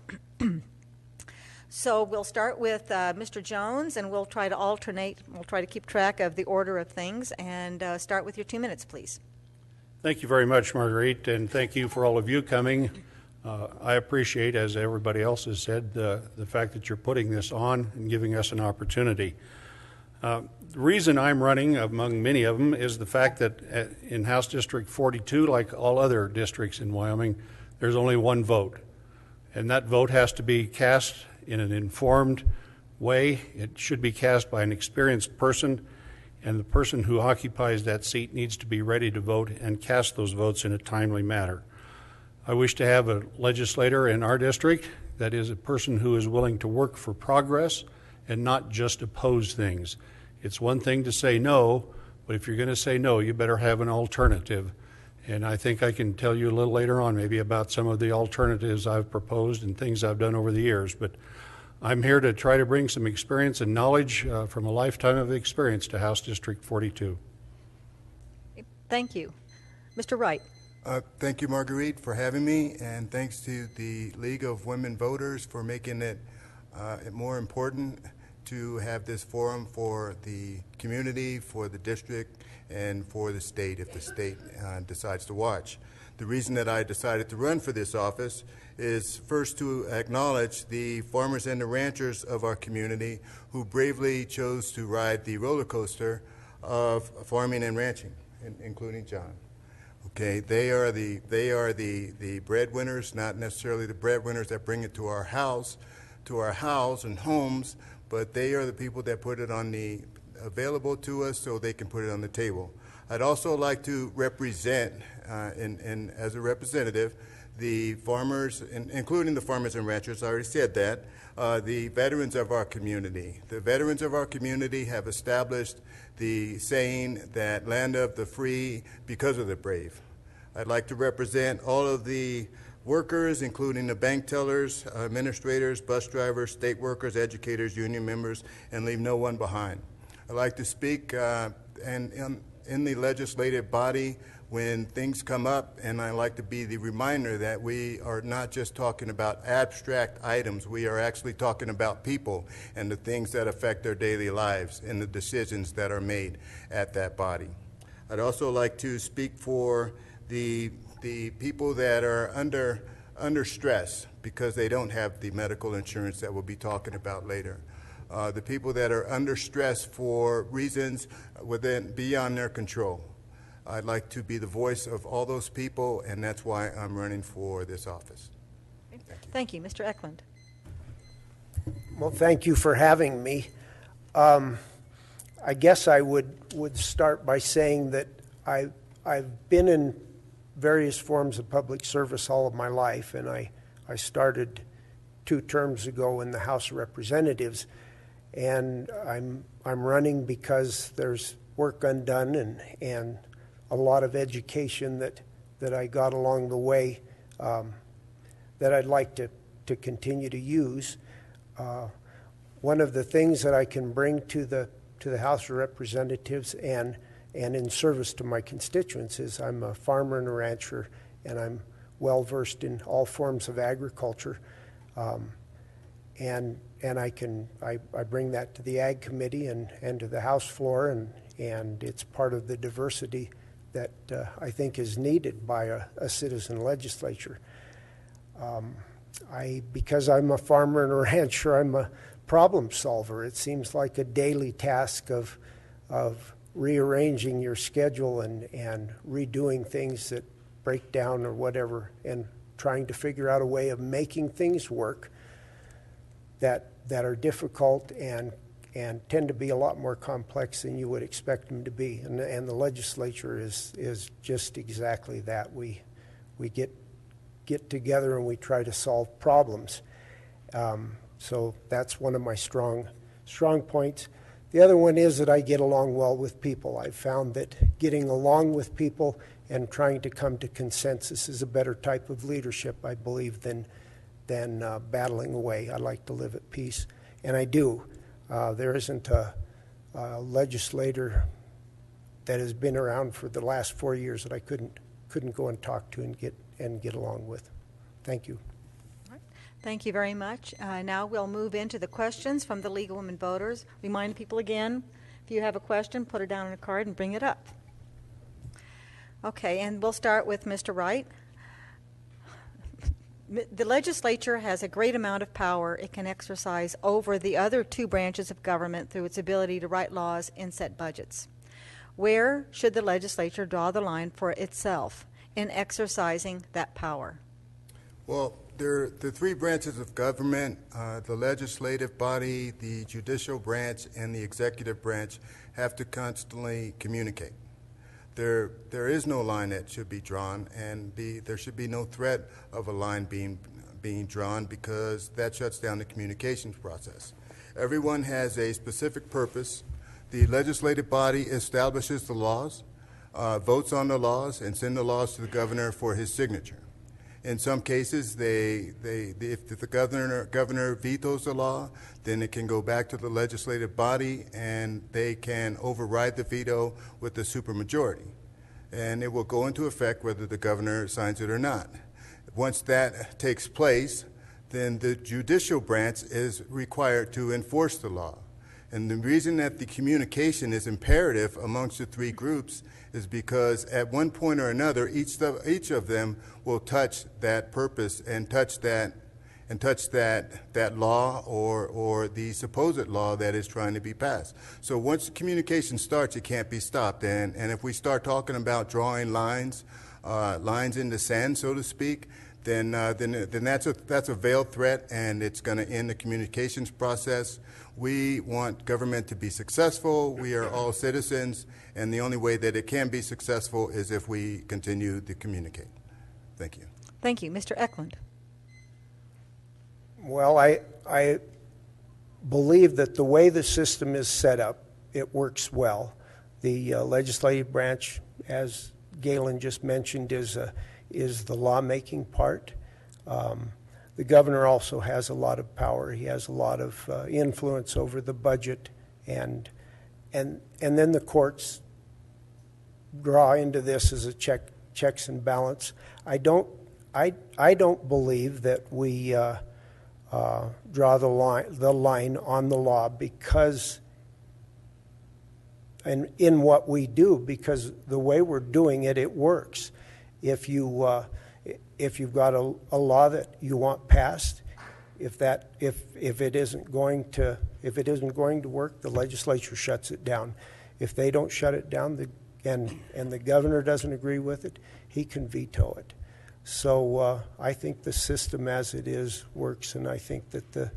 So we'll start with Mr. Jones, and we'll try to alternate. We'll try to keep track of the order of things, and start with your 2 minutes, please. Thank you very much, Marguerite, and thank you for all of you coming. I appreciate, as everybody else has said, the fact that you're putting this on and giving us an opportunity. The reason I'm running, among many of them, is the fact that in House District 42, like all other districts in Wyoming, there's only one vote. And that vote has to be cast in an informed way. It should be cast by an experienced person, and the person who occupies that seat needs to be ready to vote and cast those votes in a timely manner. I wish to have a legislator in our district that is a person who is willing to work for progress and not just oppose things. It's one thing to say no, but if you're going to say no, you better have an alternative. And I think I can tell you a little later on maybe about some of the alternatives I've proposed and things I've done over the years. But I'm here to try to bring some experience and knowledge from a lifetime of experience to House District 42. Thank you. Mr. Wright. Thank you, Marguerite, for having me, and thanks to the League of Women Voters for making it more important to have this forum for the community, for the district, and for the state if the state decides to watch. The reason that I decided to run for this office is first to acknowledge the farmers and the ranchers of our community who bravely chose to ride the roller coaster of farming and ranching, including John. Okay, they are the breadwinners, not necessarily the breadwinners that bring it to our house and homes, but they are the people that put it available to us so they can put it on the table. I'd also like to represent, as a representative, the farmers, including the farmers and ranchers. I already said that. The veterans of our community. The veterans of our community have established the saying that land of the free because of the brave. I'd like to represent all of the workers, including the bank tellers, administrators, bus drivers, state workers, educators, union members, and leave no one behind. I'd like to speak in the legislative body when things come up, and I like to be the reminder that we are not just talking about abstract items. We are actually talking about people and the things that affect their daily lives and the decisions that are made at that body. I'd also like to speak for the people that are under stress because they don't have the medical insurance that we'll be talking about later. The people that are under stress for reasons beyond their control. I'd like to be the voice of all those people, and that's why I'm running for this office. Thank you. Mr. Eklund. Well, thank you for having me. I guess I would start by saying that I've been in various forms of public service all of my life, and I started 2 terms ago in the House of Representatives, and I'm running because there's work undone and a lot of education that I got along the way that I'd like to continue to use. One of the things that I can bring to the House of Representatives and in service to my constituents is I'm a farmer and a rancher, and I'm well versed in all forms of agriculture, and I bring that to the Ag Committee and to the House floor, and it's part of the diversity that I think is needed by a citizen legislature. Because I'm a farmer and a rancher, I'm a problem solver. It seems like a daily task of rearranging your schedule and redoing things that break down or whatever, and trying to figure out a way of making things work that are difficult and tend to be a lot more complex than you would expect them to be. And the legislature is just exactly that. We get together and we try to solve problems. So that's one of my strong points. The other one is that I get along well with people. I've found that getting along with people and trying to come to consensus is a better type of leadership, I believe, than battling away. I like to live at peace, and I do. There isn't a legislator that has been around for the last 4 years that I couldn't go and talk to and get along with. Thank you. Thank you very much. Now we'll move into the questions from the League of Women Voters. Remind people again, if you have a question, put it down on a card and bring it up. Okay, and we'll start with Mr. Wright. The legislature has a great amount of power it can exercise over the other two branches of government through its ability to write laws and set budgets. Where should the legislature draw the line for itself in exercising that power? Well, the three branches of government, the legislative body, the judicial branch, and the executive branch, have to constantly communicate. There is no line that should be drawn, and there should be no threat of a line being drawn, because that shuts down the communications process. Everyone has a specific purpose. The legislative body establishes the laws, votes on the laws, and sends the laws to the governor for his signature. In some cases, if the governor vetoes the law, then it can go back to the legislative body, and they can override the veto with the supermajority. And it will go into effect whether the governor signs it or not. Once that takes place, then the judicial branch is required to enforce the law. And the reason that the communication is imperative amongst the three groups is because at one point or another, each of them will touch that purpose and touch that law or the supposed law that is trying to be passed. So once the communication starts, it can't be stopped. And if we start talking about drawing lines in the sand, so to speak, then that's a veiled threat, and it's going to end the communications process. We want government to be successful. We are all citizens, and the only way that it can be successful is if we continue to communicate. Thank you. Thank you. Mr. Eklund. Well, I believe that the way the system is set up, it works well. The legislative branch, as Gaylen just mentioned, is the lawmaking part. The governor also has a lot of power. He has a lot of influence over the budget, and then the courts draw into this as a checks and balance. I don't believe that we draw the line on the law because, and in what we do, because the way we're doing it, it works. If you've got a law that you want passed, if it isn't going to work, the legislature shuts it down. If they don't shut it down, and the governor doesn't agree with it, he can veto it. So I think the system as it is works, and I think that the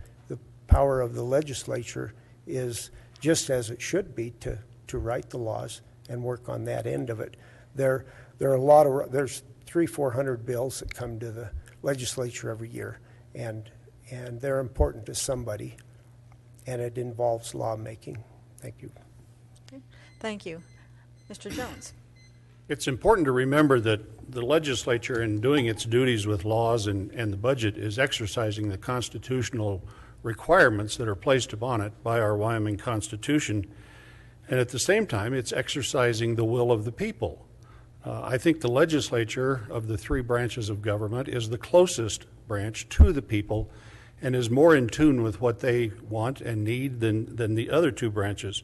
power of the legislature is just as it should be to write the laws and work on that end of it. There are there's 300-400 bills that come to the legislature every year, and they're important to somebody, and it involves lawmaking. Thank you. Okay. Thank you. Mr. Jones. It's important to remember that the legislature, in doing its duties with laws and the budget, is exercising the constitutional requirements that are placed upon it by our Wyoming Constitution, and at the same time, it's exercising the will of the people. I think the legislature of the three branches of government is the closest branch to the people and is more in tune with what they want and need than the other two branches.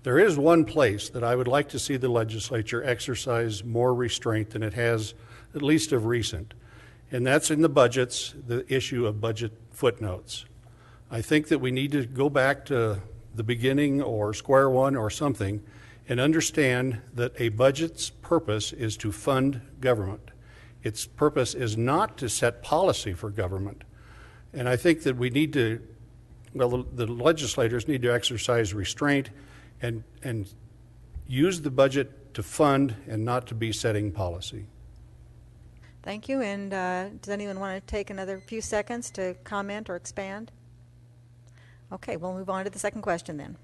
There is one place that I would like to see the legislature exercise more restraint than it has, at least of recent, and that's in the budgets, the issue of budget footnotes. I think that we need to go back to the beginning or square one or something and understand that a budget's purpose is to fund government. Its purpose is not to set policy for government. And I think that we need to, well, the legislators need to exercise restraint and use the budget to fund and not to be setting policy. Thank you. And does anyone want to take another few seconds to comment or expand? Okay, we'll move on to the second question then.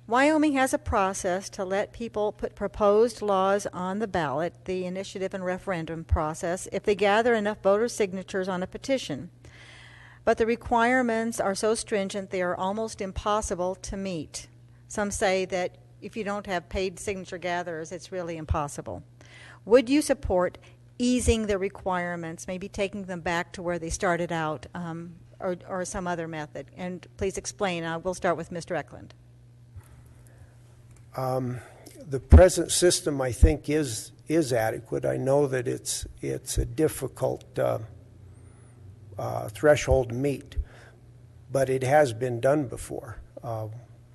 Wyoming has a process to let people put proposed laws on the ballot, the initiative and referendum process, if they gather enough voter signatures on a petition. But the requirements are so stringent they are almost impossible to meet. Some say that if you don't have paid signature gatherers, it's really impossible. Would you support easing the requirements, maybe taking them back to where they started out, or some other method? And please explain. We'll start with Mr. Eklund. The present system, I think, is adequate. I know that it's a difficult threshold to meet, but it has been done before.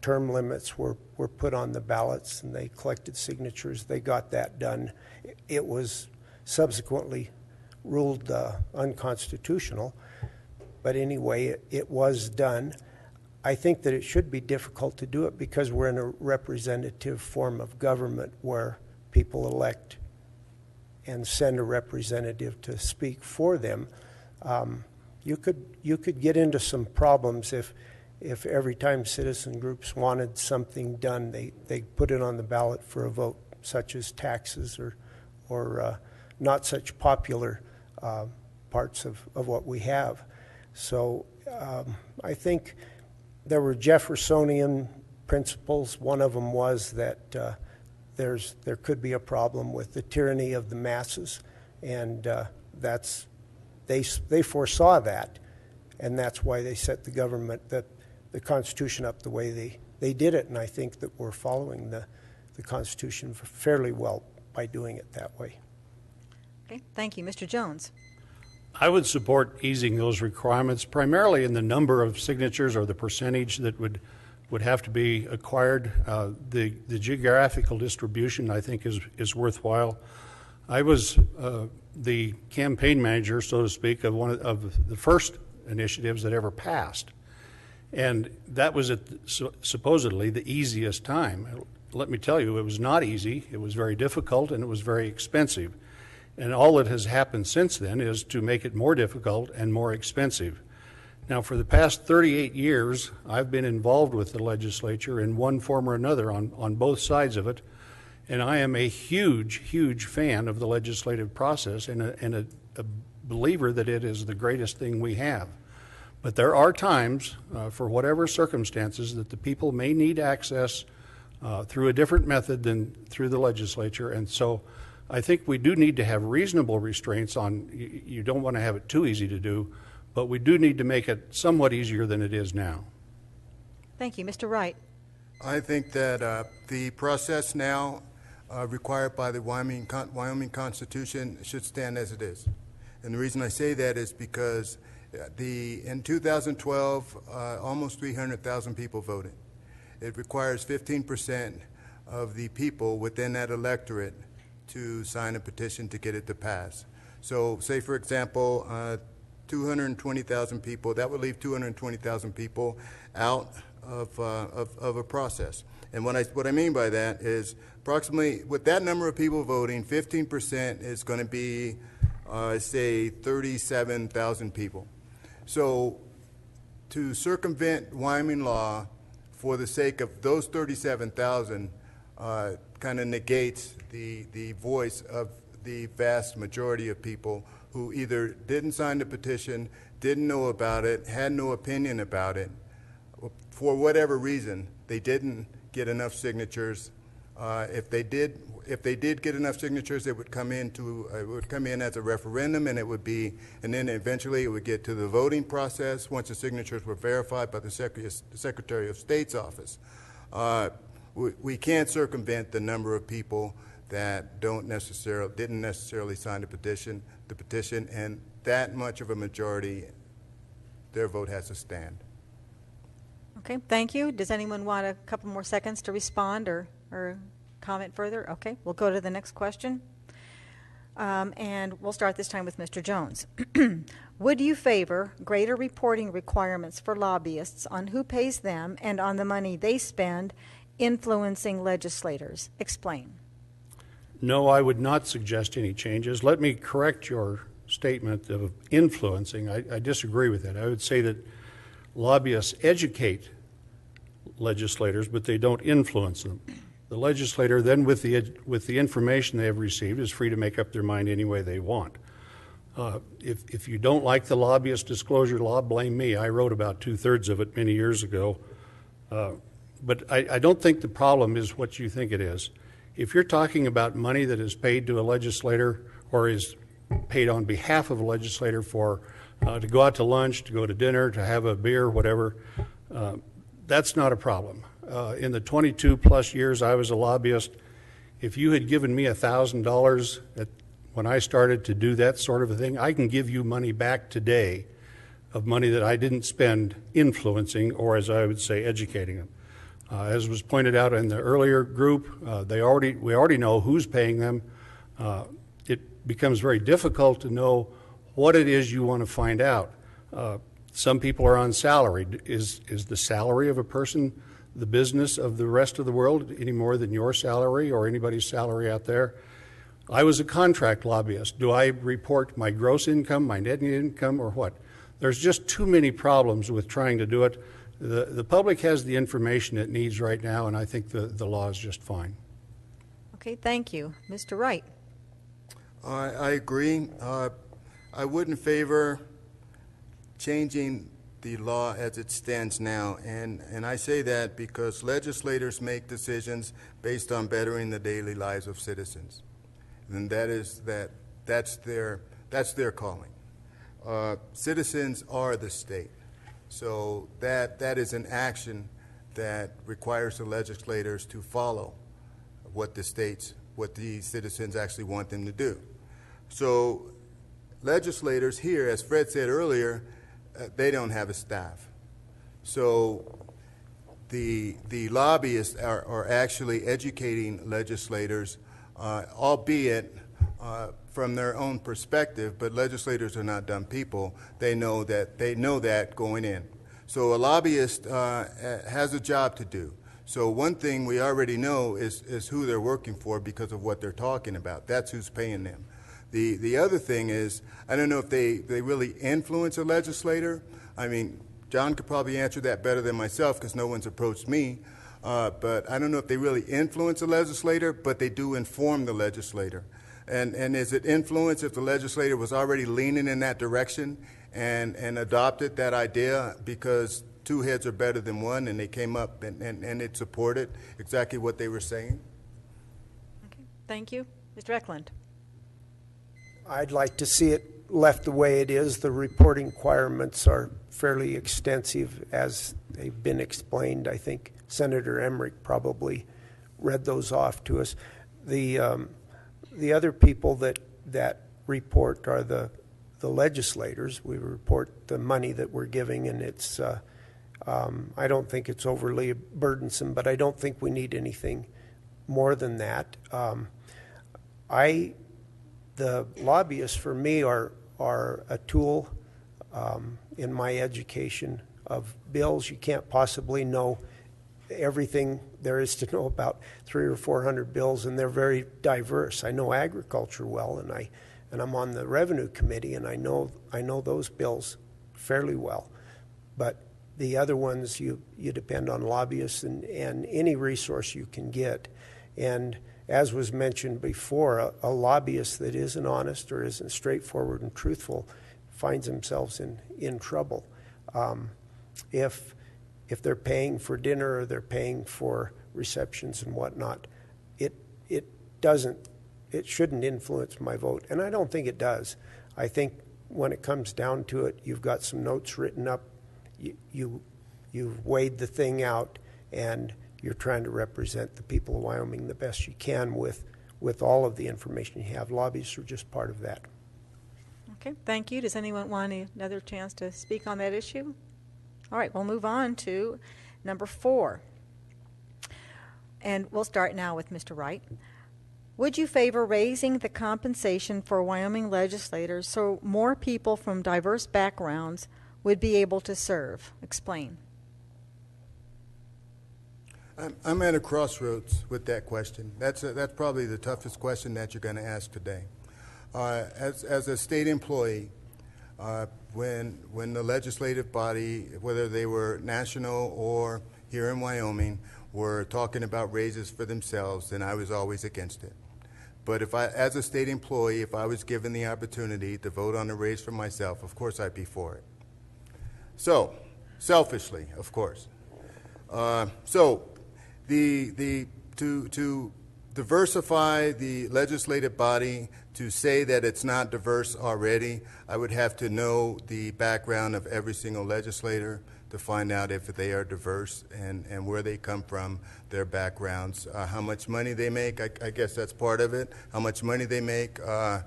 Term limits were put on the ballots, and they collected signatures. They got that done. It was subsequently ruled unconstitutional, but anyway, it was done. I think that it should be difficult to do it because we're in a representative form of government where people elect and send a representative to speak for them. You could get into some problems if every time citizen groups wanted something done, they put it on the ballot for a vote, such as taxes or not such popular parts of what we have. So I think there were Jeffersonian principles. One of them was that there could be a problem with the tyranny of the masses, and they foresaw that, and that's why they set the government, the Constitution up the way they did it. And I think that we're following the Constitution fairly well by doing it that way. Okay, thank you. Mr. Jones. I would support easing those requirements, primarily in the number of signatures or the percentage that would have to be acquired. The geographical distribution, I think, is worthwhile. I was the campaign manager, so to speak, of one of the first initiatives that ever passed, and that was supposedly the easiest time. Let me tell you, it was not easy. It was very difficult, and it was very expensive. And all that has happened since then is to make it more difficult and more expensive. Now, for the past 38 years, I've been involved with the legislature in one form or another on both sides of it, and I am a huge, huge fan of the legislative process and a believer that it is the greatest thing we have. But there are times, for whatever circumstances, that the people may need access through a different method than through the legislature, and so I think we do need to have reasonable restraints on, you don't want to have it too easy to do, but we do need to make it somewhat easier than it is now. Thank you. Mr. Wright. I think that the process now required by the Wyoming Constitution should stand as it is. And the reason I say that is because in 2012, almost 300,000 people voted. It requires 15% of the people within that electorate to sign a petition to get it to pass. So say, for example, 220,000 people, that would leave 220,000 people out of a process. And what I mean by that is approximately, with that number of people voting, 15% is going to be, say, 37,000 people. So to circumvent Wyoming law for the sake of those 37,000 kind of negates the voice of the vast majority of people who either didn't sign the petition, didn't know about it, had no opinion about it. For whatever reason, they didn't get enough signatures. If they did get enough signatures, it would come in as a referendum, and then eventually it would get to the voting process once the signatures were verified by the Secretary of State's office. We can't circumvent the number of people that didn't necessarily sign the petition, and that much of a majority their vote has to stand. Okay, thank you. Does anyone want a couple more seconds to respond or comment further? Okay, we'll go to the next question. And we'll start this time with Mr. Jones. Would you favor greater reporting requirements for lobbyists on who pays them and on the money they spend influencing legislators? Explain. No, I would not suggest any changes. Let me correct your statement of influencing. I disagree with that. I would say that lobbyists educate legislators, but they don't influence them. The legislator then, with the information they have received, is free to make up their mind any way they want. If you don't like the lobbyist disclosure law, blame me. I wrote about 2/3 of it many years ago. But I don't think the problem is what you think it is. If you're talking about money that is paid to a legislator or is paid on behalf of a legislator for to go out to lunch, to go to dinner, to have a beer, whatever, that's not a problem. In the 22 plus years I was a lobbyist, if you had given me $1,000 when I started to do that sort of a thing, I can give you money back today of money that I didn't spend influencing or, as I would say, educating them. As was pointed out in the earlier group, we already know who's paying them. It becomes very difficult to know what it is you want to find out. Some people are on salary. Is the salary of a person the business of the rest of the world any more than your salary or anybody's salary out there? I was a contract lobbyist. Do I report my gross income, my net income, or what? There's just too many problems with trying to do it. The public has the information it needs right now, and I think the law is just fine. Okay, thank you. Mr. Wright. I agree. I wouldn't favor changing the law as it stands now, and I say that because legislators make decisions based on bettering the daily lives of citizens, and that's their calling. Citizens are the state, so that is an action that requires the legislators to follow what the citizens actually want them to do. So legislators here, as Fred said earlier, they don't have a staff. So the lobbyists are actually educating legislators, albeit from their own perspective, but legislators are not dumb people. They know that going in. So a lobbyist has a job to do. So one thing we already know is who they're working for because of what they're talking about. That's who's paying them. The other thing is, I don't know if they really influence a legislator. I mean, John could probably answer that better than myself because no one's approached me. But I don't know if they really influence a legislator, but they do inform the legislator. And is it influence if the legislator was already leaning in that direction and adopted that idea because two heads are better than one, and they came up and it supported exactly what they were saying? Okay, thank you. Mr. Eklund. I'd like to see it left the way it is. The reporting requirements are fairly extensive as they've been explained. I think Senator Emerich probably read those off to us. The other people that report are the legislators. We report the money that we're giving, and it's I don't think it's overly burdensome, but I don't think we need anything more than that. The lobbyists for me are a tool in my education of bills. You can't possibly know everything there is to know about 300 or 400 bills, and they're very diverse. I know agriculture well, and I'm on the Revenue Committee, and I know those bills fairly well. But the other ones, you depend on lobbyists and any resource you can get. And as was mentioned before, a lobbyist that isn't honest or isn't straightforward and truthful finds themselves in trouble. If they're paying for dinner or they're paying for receptions and whatnot, it shouldn't influence my vote, and I don't think it does. I think when it comes down to it, you've got some notes written up, you've weighed the thing out, and you're trying to represent the people of Wyoming the best you can with all of the information you have. Lobbyists are just part of that. Okay, thank you. Does anyone want another chance to speak on that issue? All right, we'll move on to number 4. And we'll start now with Mr. Wright. Would you favor raising the compensation for Wyoming legislators so more people from diverse backgrounds would be able to serve? Explain. I'm at a crossroads with that question. That's probably the toughest question that you're going to ask today. As a state employee, when the legislative body, whether they were national or here in Wyoming, were talking about raises for themselves, then I was always against it. But as a state employee, if I was given the opportunity to vote on a raise for myself, of course I'd be for it. So, selfishly, of course. To diversify the legislative body, to say that it's not diverse already, I would have to know the background of every single legislator to find out if they are diverse and where they come from, their backgrounds, how much money they make. I guess that's part of it. How much money they make. Are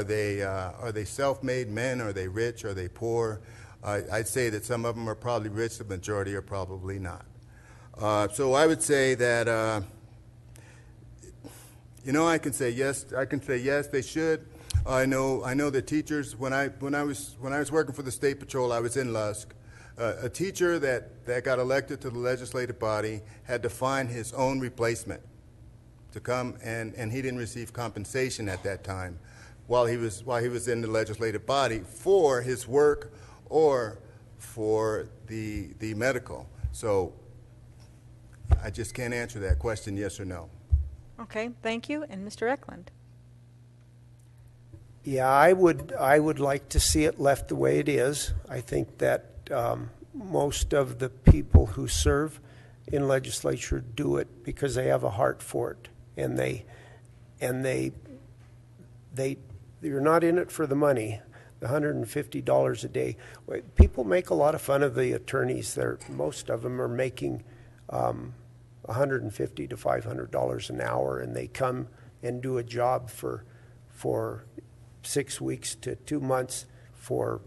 they self-made men? Are they rich? Are they poor? I'd say that some of them are probably rich. The majority are probably not. So I would say that, I can say yes. I can say yes, they should. I know the teachers. When I was working for the State Patrol, I was in Lusk. A teacher that got elected to the legislative body had to find his own replacement to come, and he didn't receive compensation at that time while he was in the legislative body for his work or for the medical. So I just can't answer that question, yes or no. Okay, thank you. And Mr. Eklund? Yeah, I would like to see it left the way it is. I think that most of the people who serve in legislature do it because they have a heart for it, and you're not in it for the money. The $150 a day. People make a lot of fun of the attorneys. Most of them are making $150 to $500 an hour, and they come and do a job for 6 weeks to 2 months for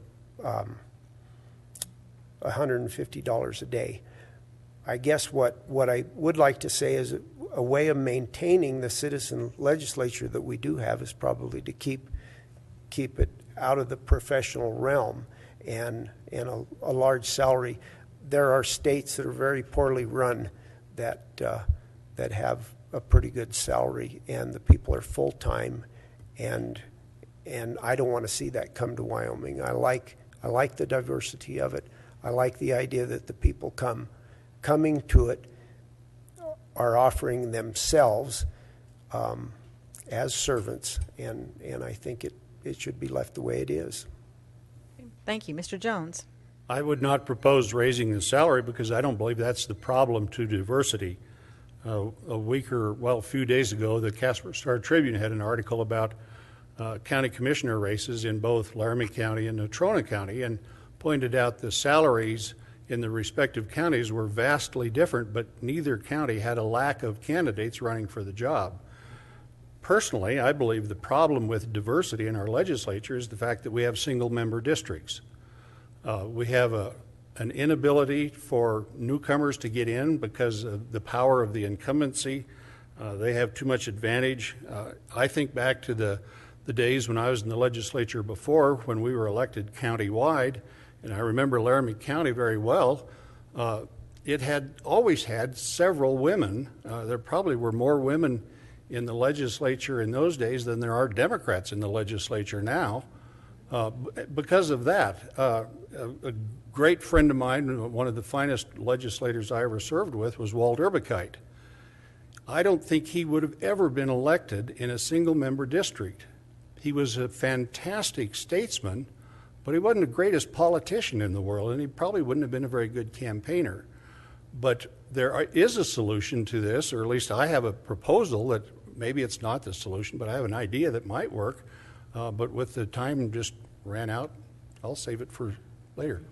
$150 a day. I guess what I would like to say is a way of maintaining the citizen legislature that we do have is probably to keep it out of the professional realm and a large salary. There are states that are very poorly run that have a pretty good salary, and the people are full-time, and I don't want to see that come to Wyoming. I like the diversity of it. I like the idea that the people coming to it are offering themselves as servants, and I think it should be left the way it is. Thank you. Mr. Jones? I would not propose raising the salary because I don't believe that's the problem to diversity. A few days ago, the Casper Star-Tribune had an article about county commissioner races in both Laramie County and Natrona County, and pointed out the salaries in the respective counties were vastly different, but neither county had a lack of candidates running for the job. Personally, I believe the problem with diversity in our legislature is the fact that we have single-member districts. We have an inability for newcomers to get in because of the power of the incumbency. They have too much advantage. I think back to the days when I was in the legislature before, when we were elected county-wide, and I remember Laramie County very well. It had always had several women. There probably were more women in the legislature in those days than there are Democrats in the legislature now. Because of that, a great friend of mine, one of the finest legislators I ever served with, was Walt Erbekite. I don't think he would have ever been elected in a single-member district. He was a fantastic statesman, but he wasn't the greatest politician in the world, and he probably wouldn't have been a very good campaigner. But there is a solution to this, or at least I have a proposal that maybe it's not the solution, but I have an idea that might work. But with the time just ran out, I'll save it for later.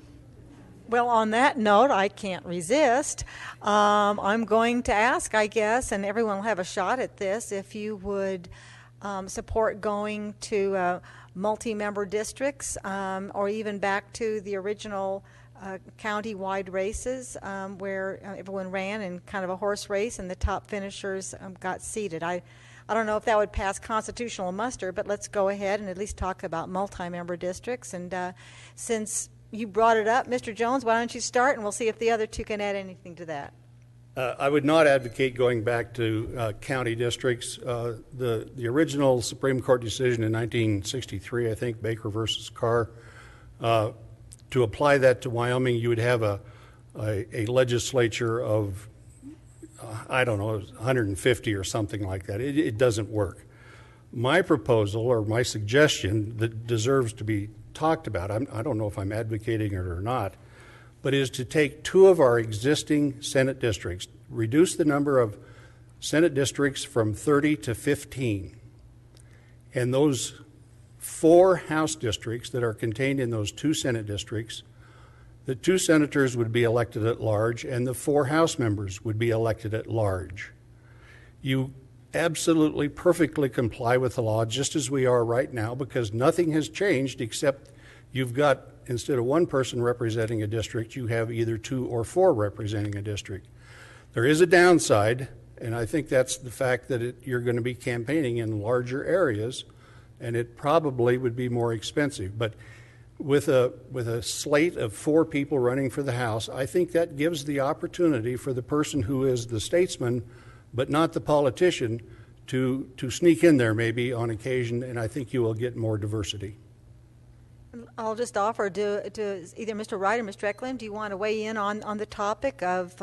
Well, on that note, I can't resist. I'm going to ask, I guess, and everyone will have a shot at this, if you would support going to multi-member districts, or even back to the original county-wide races where everyone ran in kind of a horse race and the top finishers got seated. I don't know if that would pass constitutional muster, but let's go ahead and at least talk about multi-member districts. And since you brought it up, Mr. Jones, why don't you start, and we'll see if the other two can add anything to that. I would not advocate going back to county districts. The original Supreme Court decision in 1963, I think, Baker versus Carr, to apply that to Wyoming, you would have a legislature of, I don't know, 150 or something like that. It doesn't work. My proposal or my suggestion that deserves to be talked about, I don't know if I'm advocating it or not, but is to take 2 of our existing Senate districts, reduce the number of Senate districts from 30 to 15, and those 4 House districts that are contained in those 2 Senate districts, the 2 senators would be elected at large and the 4 House members would be elected at large. You absolutely perfectly comply with the law just as we are right now, because nothing has changed except you've got, instead of 1 person representing a district, you have either 2 or 4 representing a district. There is a downside, and I think that's the fact that you're going to be campaigning in larger areas, and it probably would be more expensive. But with a slate of 4 people running for the House, I think that gives the opportunity for the person who is the statesman but not the politician to sneak in there maybe on occasion, and I think you will get more diversity. I'll just offer to either Mr. Wright or Mr. Eklund, do you want to weigh in on the topic of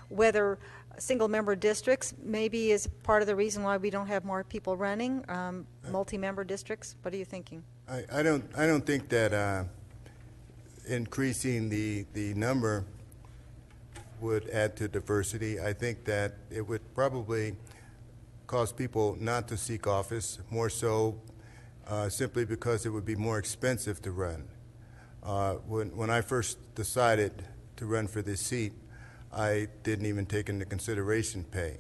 whether single-member districts maybe is part of the reason why we don't have more people running, multi-member districts? What are you thinking? I don't think that increasing the number would add to diversity. I think that it would probably cause people not to seek office, more so simply because it would be more expensive to run. When I first decided to run for this seat, I didn't even take into consideration pay.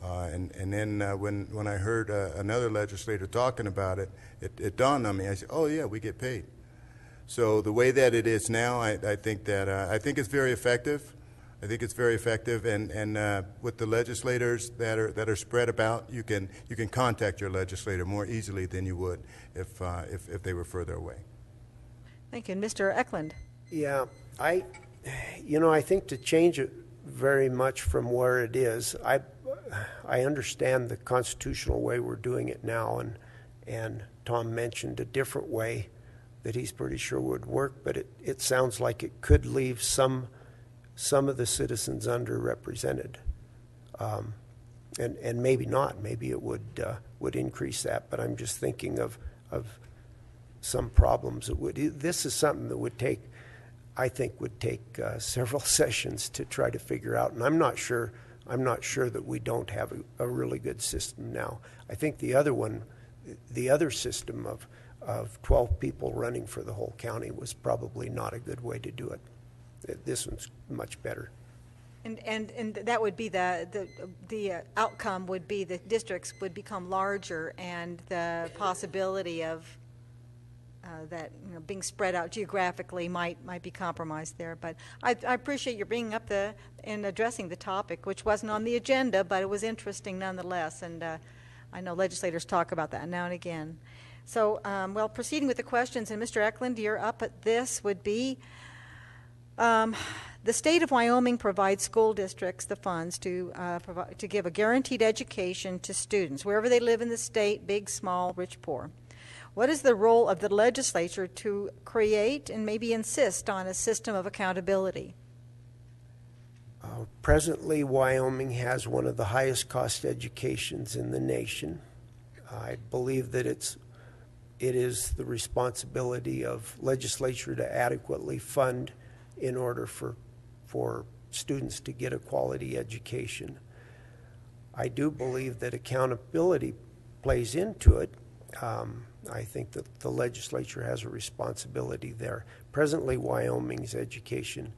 And then when I heard another legislator talking about it, it dawned on me. I said, oh yeah, we get paid. So the way that it is now, I think it's very effective. I think it's very effective, and with the legislators that are spread about, you can contact your legislator more easily than you would if they were further away. Thank you. And Mr. Eklund. Yeah, I think to change it very much from where it is, I understand the constitutional way we're doing it now, and Tom mentioned a different way that he's pretty sure would work, but it sounds like it could leave some of the citizens underrepresented, and maybe not. Maybe it would increase that. But I'm just thinking of some problems that would. This is something that would take several sessions to try to figure out. And I'm not sure that we don't have a really good system now. I think the other system of 12 people running for the whole county was probably not a good way to do it. This one's much better. And that would be the outcome would be the districts would become larger, and the possibility of that being spread out geographically might be compromised there. But I appreciate you bringing up and addressing the topic, which wasn't on the agenda, but it was interesting nonetheless. And I know legislators talk about that now and again. So, proceeding with the questions, and Mr. Eklund, you're up at this would be. The state of Wyoming provides school districts the funds to give a guaranteed education to students wherever they live in the state, big, small, rich, poor. What is the role of the legislature to create and maybe insist on a system of accountability? Presently, Wyoming has one of the highest cost educations in the nation. I believe that it is the responsibility of legislature to adequately fund in order for students to get a quality education. I do believe that accountability plays into it. I think that the legislature has a responsibility there. Presently, Wyoming's education,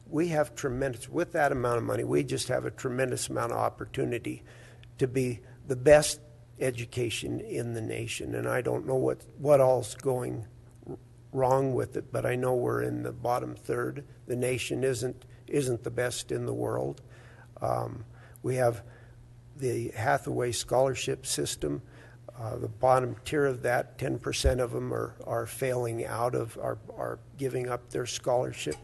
we have tremendous, with that amount of money, we just have a tremendous amount of opportunity to be the best education in the nation, and I don't know what all's going wrong with it, but I know we're in the bottom third. The nation isn't the best in the world. We have the Hathaway scholarship system. The bottom tier of that, 10% of them are failing out of, are giving up their scholarship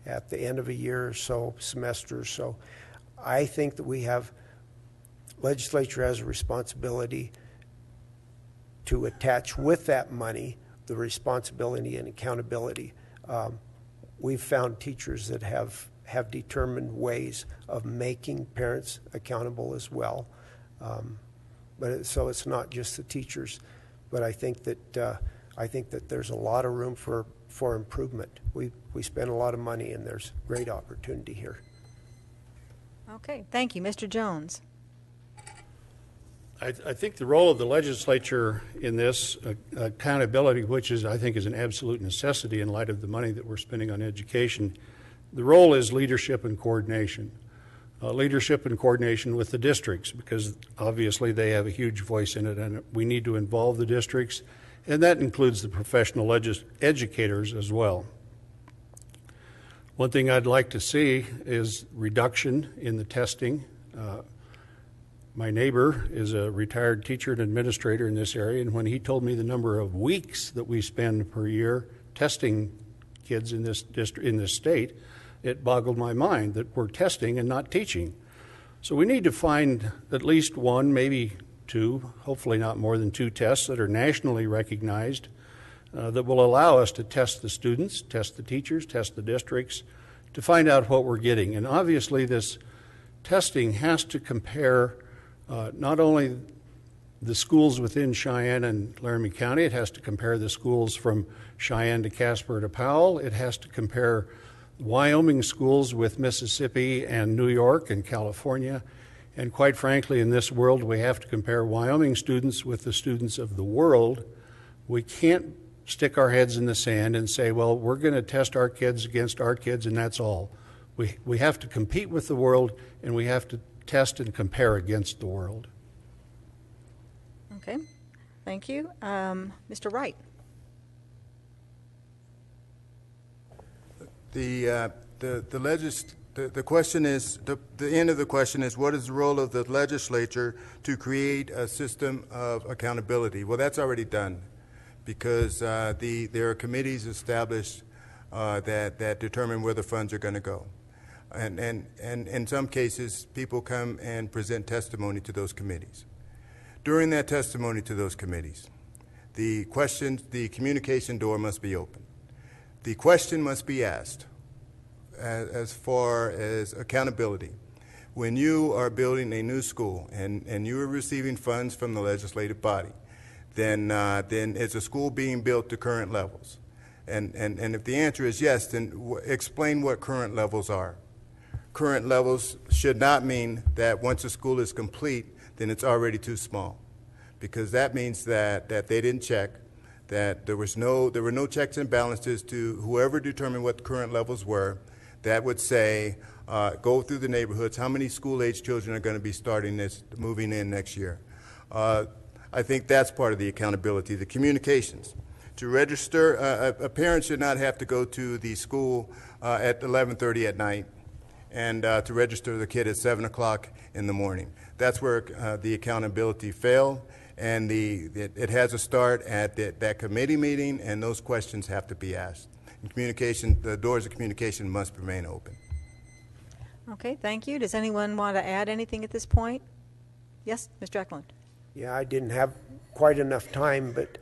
at the end of a year or so, semester or so. I think that legislature has a responsibility to attach with that money the responsibility and accountability. We've found teachers that have determined ways of making parents accountable as well. So it's not just the teachers, but I think that there's a lot of room for improvement. We spend a lot of money, and there's great opportunity here. Okay, thank you. Mr. Jones. I think the role of the legislature in this accountability, which I think is an absolute necessity in light of the money that we're spending on education, the role is leadership and coordination. Leadership and coordination with the districts, because obviously they have a huge voice in it, and we need to involve the districts, and that includes the professional educators as well. One thing I'd like to see is reduction in the testing. My neighbor is a retired teacher and administrator in this area, and when he told me the number of weeks that we spend per year testing kids in this state, it boggled my mind that we're testing and not teaching. So we need to find at least one, maybe two, hopefully not more than two tests that are nationally recognized that will allow us to test the students, test the teachers, test the districts, to find out what we're getting. And obviously this testing has to compare not only the schools within Cheyenne and Laramie County, it has to compare the schools from Cheyenne to Casper to Powell, it has to compare Wyoming schools with Mississippi and New York and California, and quite frankly, in this world, we have to compare Wyoming students with the students of the world. We can't stick our heads in the sand and say, well, we're going to test our kids against our kids, and that's all. We have to compete with the world, and we have to test and compare against the world. Okay, thank you. Mr. Wright. The question is, the end of the question is, what is the role of the legislature to create a system of accountability? Well, that's already done, because there are committees established that determine where the funds are going to go. And in some cases, people come and present testimony to those committees. During that testimony to those committees, the communication door must be open. The question must be asked as far as accountability. When you are building a new school and you are receiving funds from the legislative body, then is a school being built to current levels? And if the answer is yes, then explain what current levels are. Current levels should not mean that once a school is complete, then it's already too small, because that means that they didn't check, that there were no checks and balances to whoever determined what the current levels were. That would say, go through the neighborhoods, how many school-age children are going to be moving in next year. I think that's part of the accountability. The communications. To register, a parent should not have to go to the school at 11:30 at night and to register the kid at 7 o'clock in the morning. That's where the accountability failed, and it has to start at that committee meeting, and those questions have to be asked. And communication, the doors of communication must remain open. Okay, thank you. Does anyone want to add anything at this point? Yes, Mr. Eklund. Yeah, I didn't have quite enough time, but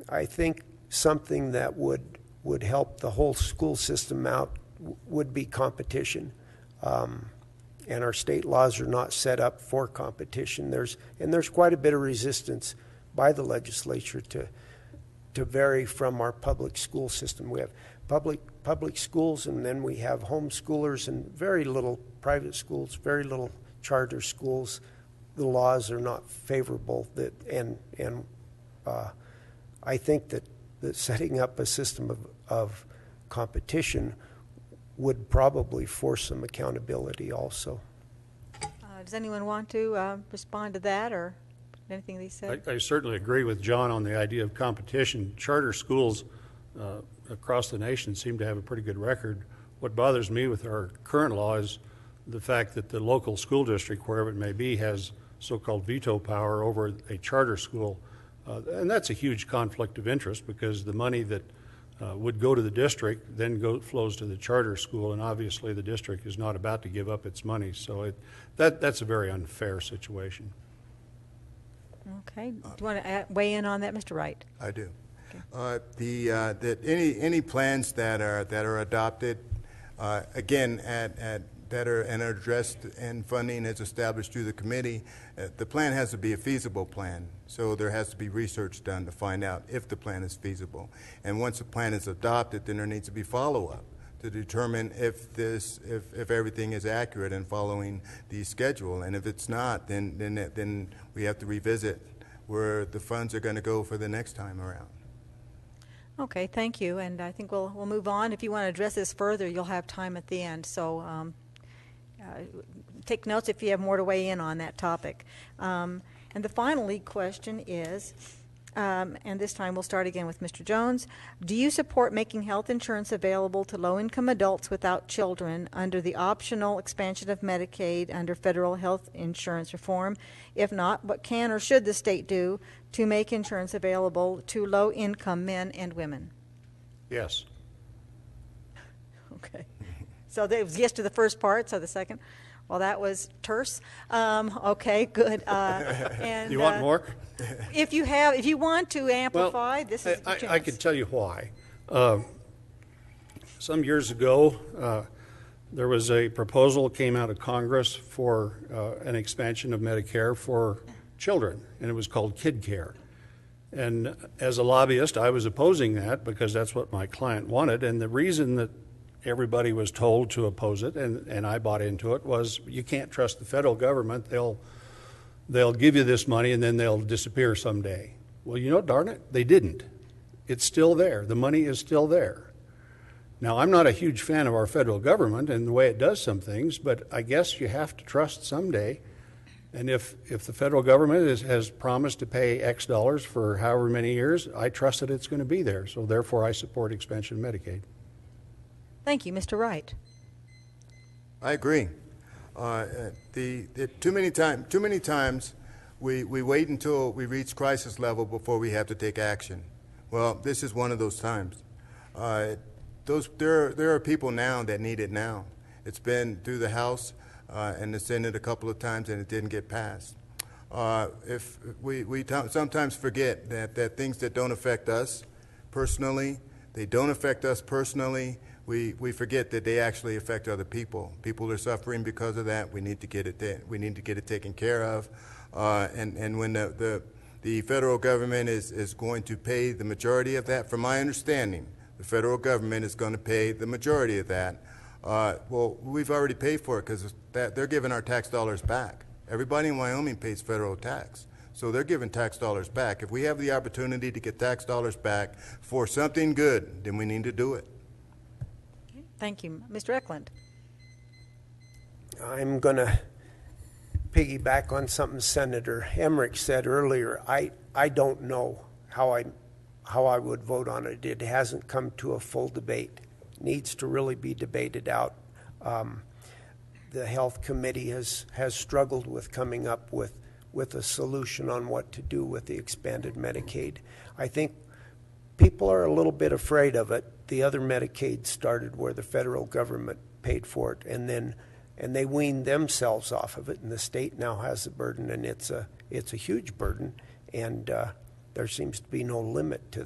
I think something that would help the whole school system out would be competition. And our state laws are not set up for competition. There's quite a bit of resistance by the legislature to vary from our public school system. We have public schools, and then we have homeschoolers, and very little private schools, very little charter schools. The laws are not favorable, I think that setting up a system of competition would probably force some accountability also. Does anyone want to respond to that or anything they said? I certainly agree with John on the idea of competition. Charter schools across the nation seem to have a pretty good record. What bothers me with our current law is the fact that the local school district, wherever it may be, has so-called veto power over a charter school. And that's a huge conflict of interest because the money that would go to the district then flows to the charter school, and obviously the district is not about to give up its money. So that's a very unfair situation. Okay. Do you want to weigh in on that, Mr. Wright? I do. Okay. That any plans that are adopted, again, that are addressed and funding is established through the committee, the plan has to be a feasible plan. So there has to be research done to find out if the plan is feasible. And once the plan is adopted, then there needs to be follow-up to determine if everything is accurate and following the schedule. And if it's not, then we have to revisit where the funds are going to go for the next time around. Okay, thank you. And I think we'll move on. If you want to address this further, you'll have time at the end. So take notes if you have more to weigh in on that topic. And the final question is, and this time we'll start again with Mr. Jones. Do you support making health insurance available to low-income adults without children under the optional expansion of Medicaid under federal health insurance reform? If not, what can or should the state do to make insurance available to low-income men and women? Yes. Okay. So that was yes to the first part, so the second? Well, that was terse. Okay, good. And You want more? If you want to amplify, this is the chance. I can tell you why. Some years ago, there was a proposal that came out of Congress for an expansion of Medicare for children, and it was called Kid Care. And as a lobbyist, I was opposing that because that's what my client wanted. And the reason that everybody was told to oppose it, and I bought into it, was you can't trust the federal government. They'll give you this money and then they'll disappear someday. Well, you know, darn it, they didn't. It's still there. The money is still there. Now, I'm not a huge fan of our federal government and the way it does some things, but I guess you have to trust someday. And if the federal government has promised to pay X dollars for however many years, I trust that it's going to be there. So therefore, I support expansion of Medicaid. Thank you, Mr. Wright. I agree. Too many times we wait until we reach crisis level before we have to take action. Well, this is one of those times. There are people now that need it now. It's been through the House and the Senate a couple of times, and it didn't get passed. If we sometimes forget that things that don't affect us personally, we forget that they actually affect other people. People are suffering because of that. We need to get it taken care of. And when the federal government is going to pay the majority of that, from my understanding, the federal government is going to pay the majority of that. Well, we've already paid for it because they're giving our tax dollars back. Everybody in Wyoming pays federal tax. So they're giving tax dollars back. If we have the opportunity to get tax dollars back for something good, then we need to do it. Thank you. Mr. Eklund. I'm going to piggyback on something Senator Emerich said earlier. I don't know how I would vote on it. It hasn't come to a full debate. It needs to really be debated out. The Health Committee has struggled with coming up with a solution on what to do with the expanded Medicaid. I think people are a little bit afraid of it. The other Medicaid started where the federal government paid for it, and they weaned themselves off of it, and the state now has the burden, and it's a huge burden, and there seems to be no limit to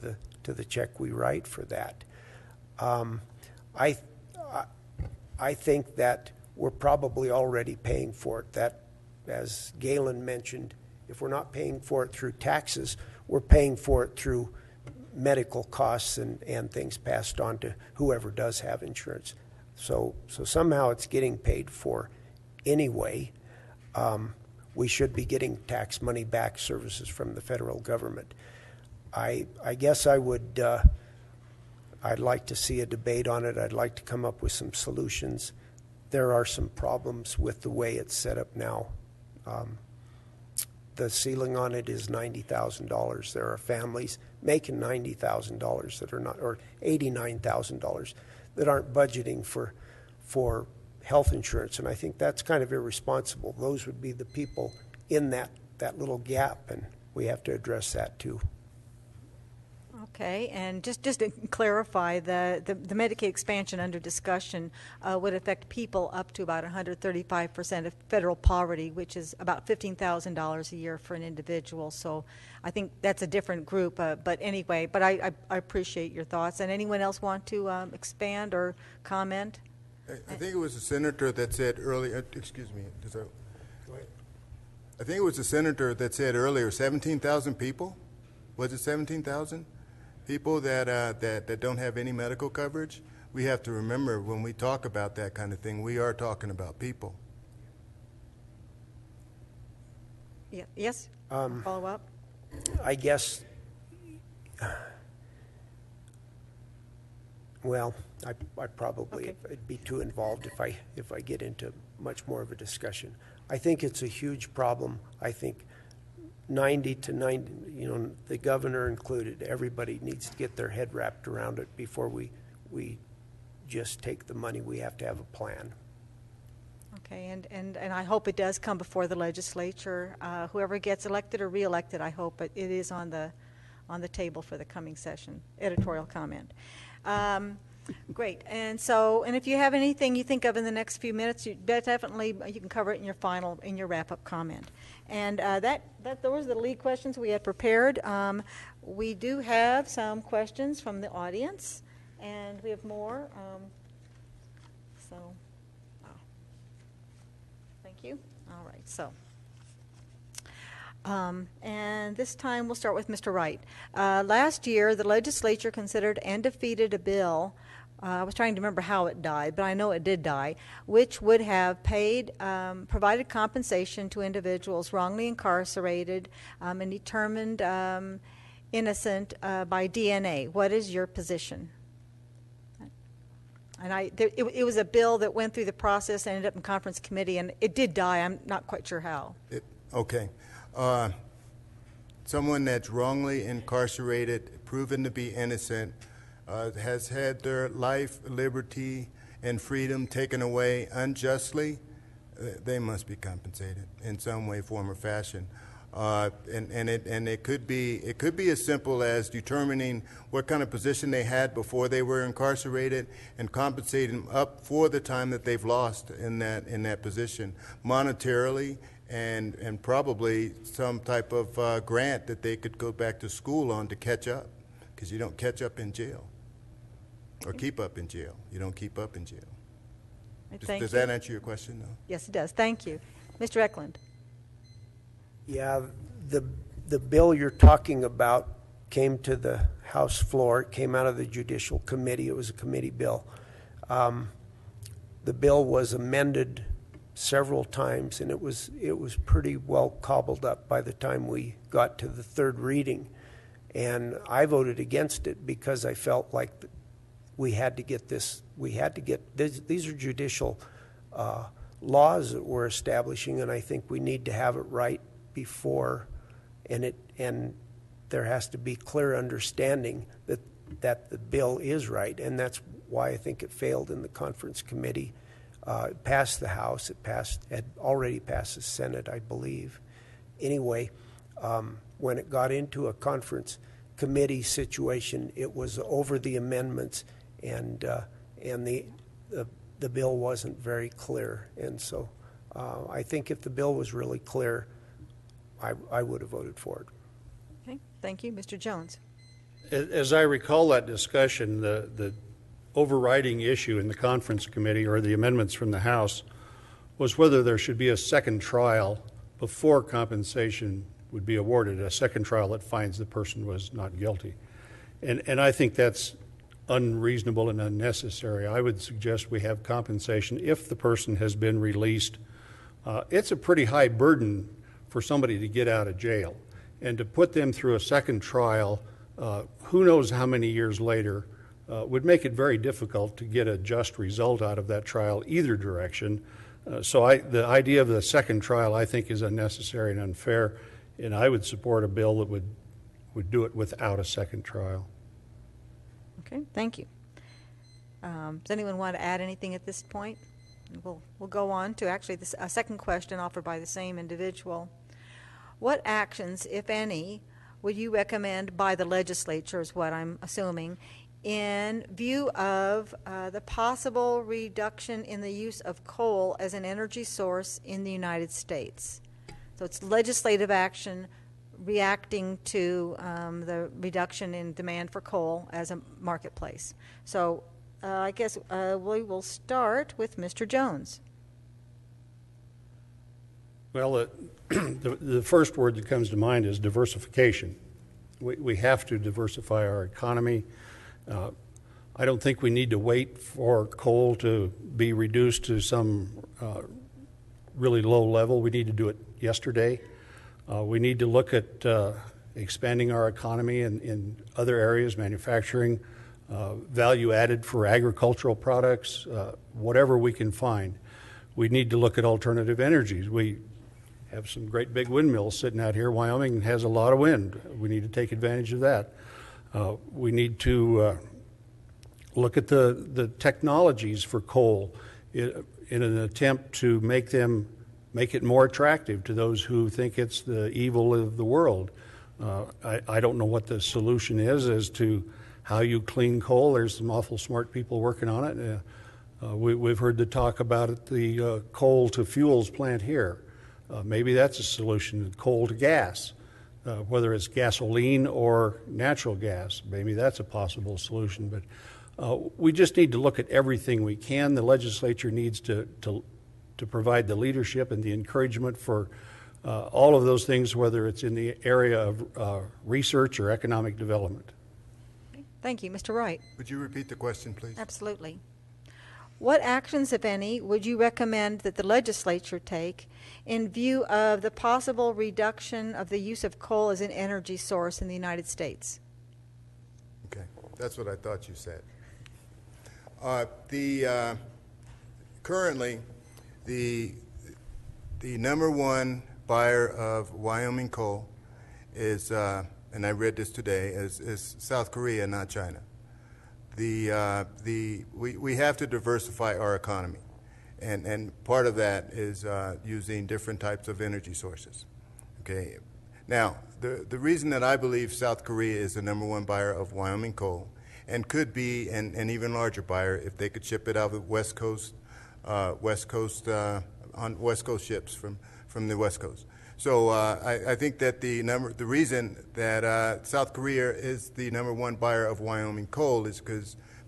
the check we write for that. I think that we're probably already paying for it. That, as Gaylen mentioned, if we're not paying for it through taxes, we're paying for it through medical costs and things passed on to whoever does have insurance. So somehow it's getting paid for anyway. We should be getting tax money back services from the federal government. I guess I'd like to see a debate on it. I'd like to come up with some solutions. There are some problems with the way it's set up now, The ceiling on it is $90,000. There are families making $90,000 that are not, or $89,000 that aren't budgeting for health insurance, and I think that's kind of irresponsible. Those would be the people in that little gap, and we have to address that too. Okay, and just to clarify, the Medicaid expansion under discussion would affect people up to about 135% of federal poverty, which is about $15,000 a year for an individual. So I think that's a different group. But anyway, but I appreciate your thoughts. And anyone else want to expand or comment? I think it was a senator that said earlier, excuse me, go ahead. I think it was a senator that said earlier, 17,000 people? Was it 17,000? People that don't have any medical coverage. We have to remember when we talk about that kind of thing, we are talking about people. Yeah, yes? Follow up? I guess, well, I probably, Okay. it'd be too involved if I get into much more of a discussion. I think it's a huge problem. I think 90 to 90, the governor included, everybody needs to get their head wrapped around it before we just take the money. We have to have a plan. Okay, and I hope it does come before the legislature. Whoever gets elected or reelected, I hope it is on the table for the coming session. Editorial comment. Great, and if you have anything you think of in the next few minutes, you can cover it in your wrap-up comment. And those are the lead questions we had prepared. We do have some questions from the audience, and we have more. Thank you. All right, so. And this time we'll start with Mr. Wright. Last year, the legislature considered and defeated a bill. I was trying to remember how it died, but I know it did die, which would have provided compensation to individuals wrongly incarcerated and determined innocent by DNA. What is your position? And it was a bill that went through the process, ended up in conference committee, and it did die. I'm not quite sure how. Okay. Someone that's wrongly incarcerated, proven to be innocent, has had their life, liberty, and freedom taken away unjustly, they must be compensated in some way, form, or fashion. And it could be as simple as determining what kind of position they had before they were incarcerated and compensating them up for the time that they've lost in that position monetarily, and probably some type of grant that they could go back to school on to catch up, because you don't catch up in jail or keep up in jail. You don't keep up in jail. Does that answer your question, though? Yes, it does. Thank you. Mr. Eklund. Yeah, the bill you're talking about came to the House floor. It came out of the Judicial Committee. It was a committee bill. The bill was amended several times, and it was pretty well cobbled up by the time we got to the third reading. And I voted against it because I felt like we had to get this. These are judicial laws that we're establishing, and I think we need to have it right before, and there has to be clear understanding that the bill is right, and that's why I think it failed in the conference committee. It passed the House. Had already passed the Senate, I believe. Anyway, when it got into a conference committee situation, it was over the amendments, and the bill wasn't very clear. And so I think if the bill was really clear, I would have voted for it. Okay, thank you. Mr. Jones. As I recall that discussion, the overriding issue in the conference committee, or the amendments from the House, was whether there should be a second trial before compensation would be awarded, a second trial that finds the person was not guilty. And I think that's unreasonable and unnecessary. I would suggest we have compensation if the person has been released. It's a pretty high burden for somebody to get out of jail, and to put them through a second trial, who knows how many years later, would make it very difficult to get a just result out of that trial either direction. So the idea of the second trial, I think, is unnecessary and unfair, and I would support a bill that would do it without a second trial. Okay, thank you. Does anyone want to add anything at this point? We'll go on to actually a second question offered by the same individual. What actions, if any, would you recommend by the legislature, is what I'm assuming, in view of the possible reduction in the use of coal as an energy source in the United States? So it's legislative action reacting to the reduction in demand for coal as a marketplace. So I guess we will start with Mr. Jones. Well, the first word that comes to mind is diversification. We have to diversify our economy. I don't think we need to wait for coal to be reduced to some really low level. We need to do it yesterday. We need to look at expanding our economy in other areas, manufacturing, value added for agricultural products, whatever we can find. We need to look at alternative energies. We have some great big windmills sitting out here. Wyoming has a lot of wind. We need to take advantage of that. We need to look at the technologies for coal in an attempt to make it more attractive to those who think it's the evil of the world. I don't know what the solution is as to how you clean coal. There's some awful smart people working on it. We've heard the talk about it, the coal to fuels plant here. Maybe that's a solution, coal to gas, whether it's gasoline or natural gas. Maybe that's a possible solution. But we just need to look at everything we can. The legislature needs to provide the leadership and the encouragement for all of those things, whether it's in the area of research or economic development. Thank you. Mr. Wright. Would you repeat the question, please? Absolutely. What actions, if any, would you recommend that the legislature take in view of the possible reduction of the use of coal as an energy source in the United States? Okay, that's what I thought you said. Currently, the number one buyer of Wyoming coal is, and I read this today, is South Korea, not China. We have to diversify our economy, and part of that is using different types of energy sources. Okay. Now, the reason that I believe South Korea is the number one buyer of Wyoming coal, and could be an even larger buyer if they could ship it out of the West Coast on West Coast ships from the West Coast. So I think that the reason that South Korea is the number one buyer of Wyoming coal is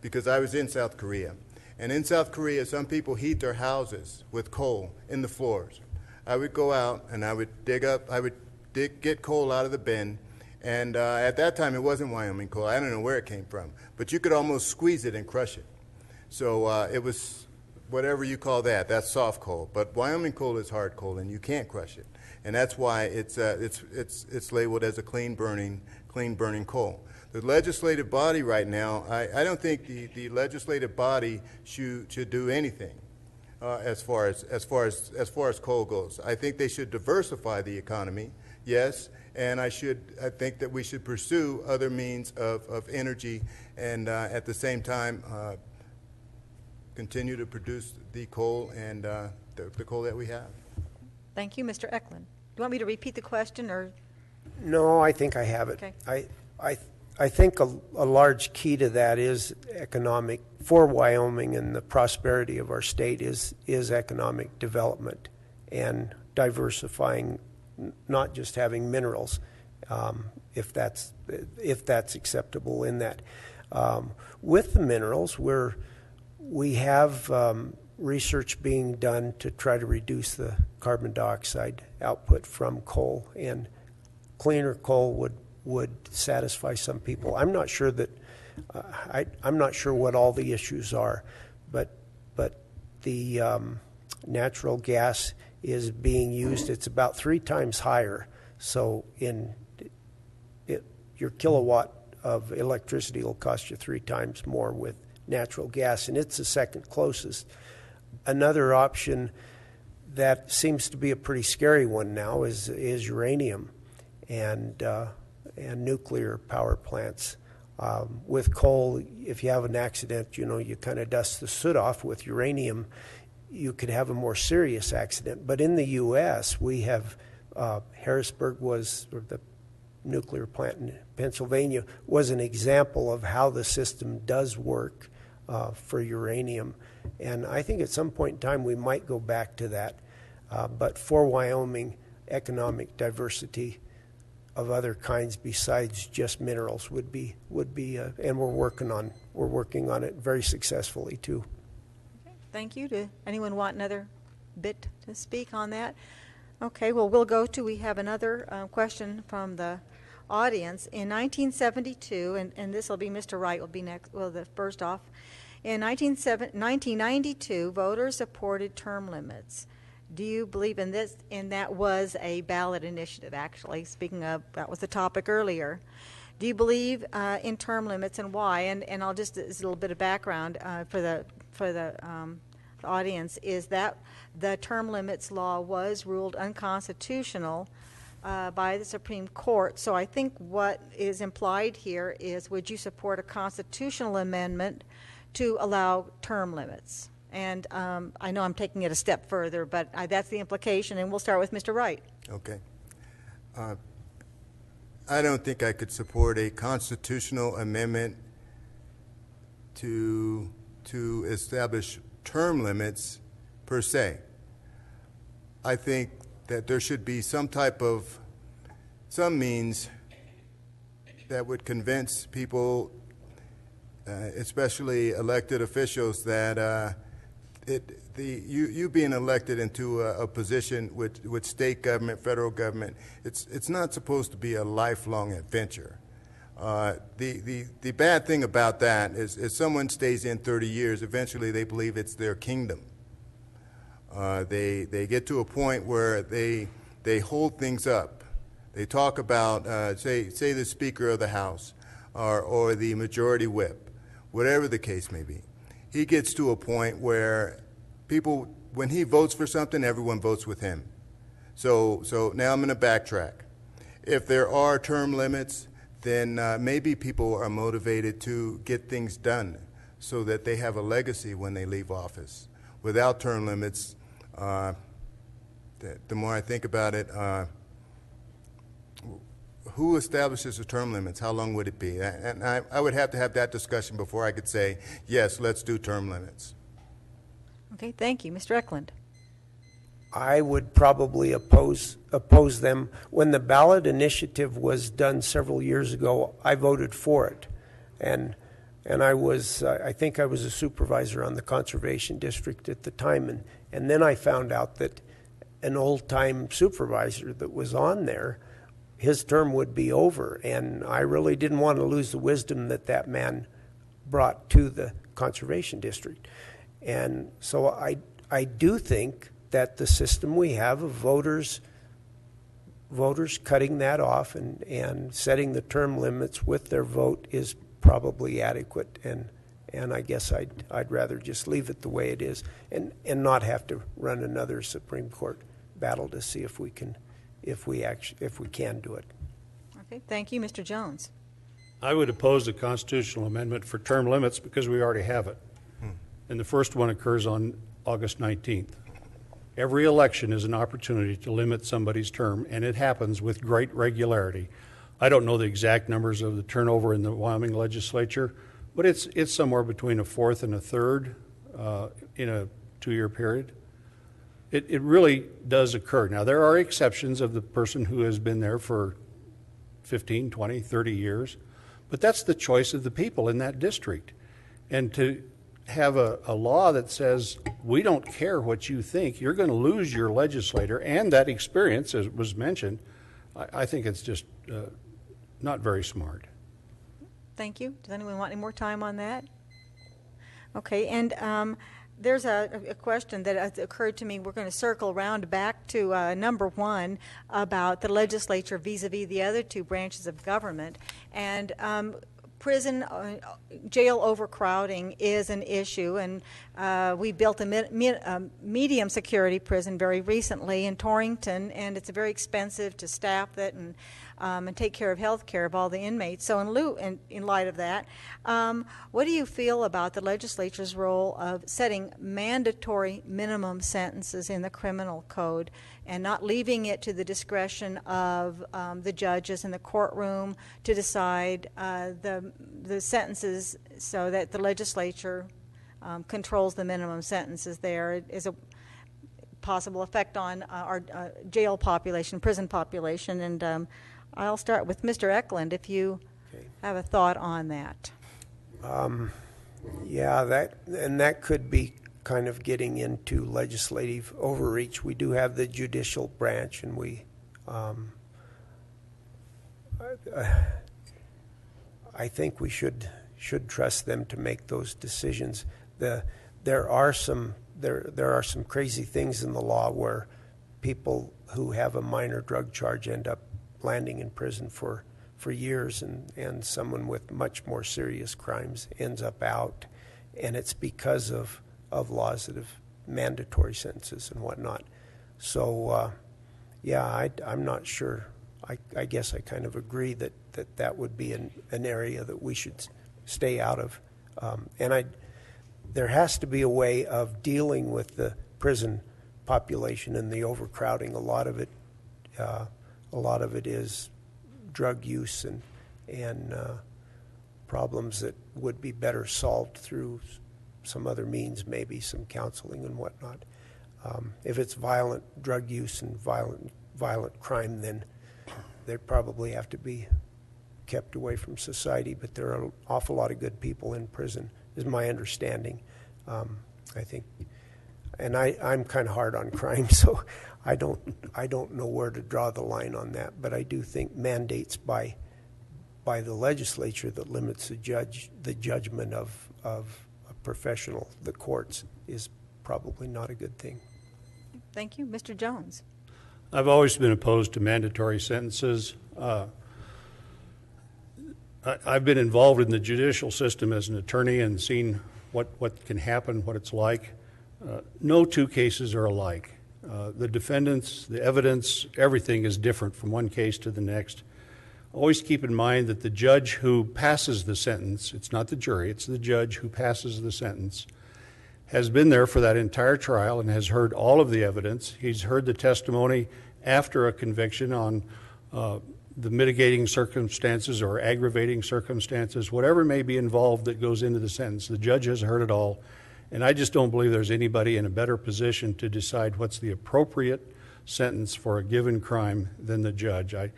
because I was in South Korea, and in South Korea, some people heat their houses with coal in the floors. I would go out and I would get coal out of the bin, and at that time it wasn't Wyoming coal. I don't know where it came from, but you could almost squeeze it and crush it. So it was whatever you call that. That's soft coal, but Wyoming coal is hard coal, and you can't crush it. And that's why it's labeled as a clean burning coal. The legislative body right now, I don't think the legislative body should do anything as far as coal goes. I think they should diversify the economy, yes, and I think that we should pursue other means of energy, and at the same time continue to produce the coal and the coal that we have. Thank you, Mr. Eklund. Do you want me to repeat the question, or? No, I think I have it. Okay. I think a large key to that is economic, for Wyoming and the prosperity of our state is economic development and diversifying, not just having minerals, if that's acceptable in that. With the minerals, we have research being done to try to reduce the carbon dioxide output from coal, and cleaner coal would satisfy some people. I'm not sure that I'm not sure what all the issues are, but the natural gas is being used. It's about 3 times higher. So your kilowatt of electricity will cost you 3 times more with natural gas, and it's the second closest. Another option that seems to be a pretty scary one now is uranium and nuclear power plants. With coal, if you have an accident, you kind of dust the soot off. With uranium, you could have a more serious accident. But in the U.S., we have Harrisburg or the nuclear plant in Pennsylvania was an example of how the system does work for uranium. And I think at some point in time we might go back to that. But for Wyoming, economic diversity of other kinds besides just minerals would be and we're working on it very successfully too. Okay, thank you. Do anyone want another bit to speak on that? Okay, well, we have another question from the audience. In 1972, and this will be Mr. Wright will be next, the first off. In 1992, voters supported term limits. Do you believe in this? And that was a ballot initiative, actually. Speaking of, that was the topic earlier. Do you believe in term limits, and why? And I'll just, as a little bit of background for the audience, is that the term limits law was ruled unconstitutional by the Supreme Court. So I think what is implied here is, would you support a constitutional amendment to allow term limits? And I know I'm taking it a step further, but that's the implication, and we'll start with Mr. Wright. Okay. I don't think I could support a constitutional amendment to establish term limits per se. I think that there should be some means that would convince people, especially elected officials, that you being elected into a position with state government, federal government, it's not supposed to be a lifelong adventure. The bad thing about that is if someone stays in 30 years, eventually they believe it's their kingdom. They get to a point where they hold things up. They talk about, say the Speaker of the House or the Majority Whip, whatever the case may be. He gets to a point where people, when he votes for something, everyone votes with him. So now I'm going to backtrack. If there are term limits, then maybe people are motivated to get things done so that they have a legacy when they leave office. Without term limits, the more I think about it, who establishes the term limits? How long would it be? And I would have to have that discussion before I could say, yes, let's do term limits. Okay, thank you. Mr. Eklund. I would probably oppose them. When the ballot initiative was done several years ago, I voted for it. And I think I was a supervisor on the conservation district at the time, and then I found out that an old-time supervisor that was on there, his term would be over, and I really didn't want to lose the wisdom that man brought to the conservation district. And so I do think that the system we have of voters cutting that off and setting the term limits with their vote is probably adequate, and I guess I'd rather just leave it the way it is and not have to run another Supreme Court battle to see if we can do it. Okay, thank you. Mr. Jones. I would oppose the constitutional amendment for term limits because we already have it. And the first one occurs on August 19th. Every election is an opportunity to limit somebody's term, and it happens with great regularity. I don't know the exact numbers of the turnover in the Wyoming legislature, but it's somewhere between a fourth and a third in a 2-year period. It really does occur. Now, there are exceptions of the person who has been there for 15, 20, 30 years, but that's the choice of the people in that district. And to have a law that says, we don't care what you think, you're going to lose your legislator and that experience, as was mentioned, I think it's just not very smart. Thank you. Does anyone want any more time on that? Okay, and there's a question that has occurred to me. We're going to circle around back to number one about the legislature vis-a-vis the other two branches of government. And prison, jail overcrowding is an issue, and We built a medium security prison very recently in Torrington, and it's very expensive to staff it and take care of health care of all the inmates. So in light of that, what do you feel about the legislature's role of setting mandatory minimum sentences in the criminal code and not leaving it to the discretion of the judges in the courtroom to decide the sentences, so that the legislature controls the minimum sentences there? Is a possible effect on our jail population, prison population, and I'll start with Mr. Eklund, if you have a thought on that. Yeah, that could be kind of getting into legislative overreach. We do have the judicial branch, and I think we should trust them to make those decisions. There are some crazy things in the law where people who have a minor drug charge end up landing in prison for years, and someone with much more serious crimes ends up out, and it's because of laws that have mandatory sentences and whatnot. So I'm not sure. I guess I kind of agree that would be an area that we should stay out of, there has to be a way of dealing with the prison population and the overcrowding. A lot of it is drug use and problems that would be better solved through some other means, maybe some counseling and whatnot. If it's violent drug use and violent crime, then they probably have to be kept away from society. But there are an awful lot of good people in prison, is my understanding. I think, and I'm kind of hard on crime, so I don't know where to draw the line on that. But I do think mandates by the legislature that limits the judgment of a professional, the courts, is probably not a good thing. Thank you. Mr. Jones. I've always been opposed to mandatory sentences. I've been involved in the judicial system as an attorney and seen what can happen, what it's like. No two cases are alike. The defendants, the evidence, everything is different from one case to the next. Always keep in mind that the judge who passes the sentence, it's not the jury, it's the judge who passes the sentence, has been there for that entire trial and has heard all of the evidence. He's heard the testimony after a conviction on the mitigating circumstances or aggravating circumstances, whatever may be involved that goes into the sentence. The judge has heard it all, and I just don't believe there's anybody in a better position to decide what's the appropriate sentence for a given crime than the judge. I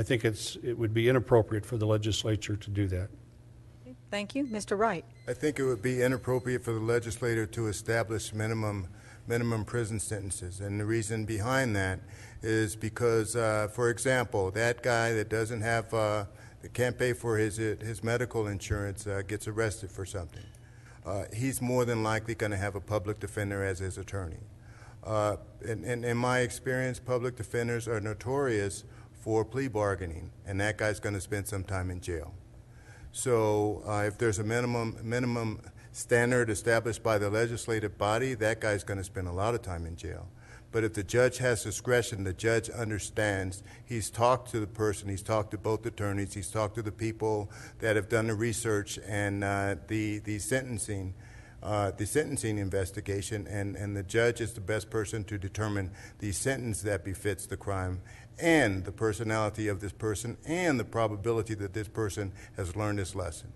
think it would be inappropriate for the legislature to do that. Thank you. Mr. Wright. I think it would be inappropriate for the legislator to establish minimum prison sentences. And the reason behind that is because, for example, that guy that doesn't have, that can't pay for his medical insurance gets arrested for something. He's more than likely going to have a public defender as his attorney. In my experience, public defenders are notorious for plea bargaining, and that guy's going to spend some time in jail. So if there's a minimum standard established by the legislative body, that guy's going to spend a lot of time in jail. But if the judge has discretion, the judge understands. He's talked to the person, he's talked to both attorneys, he's talked to the people that have done the research and the sentencing investigation, and the judge is the best person to determine the sentence that befits the crime and the personality of this person and the probability that this person has learned this lesson.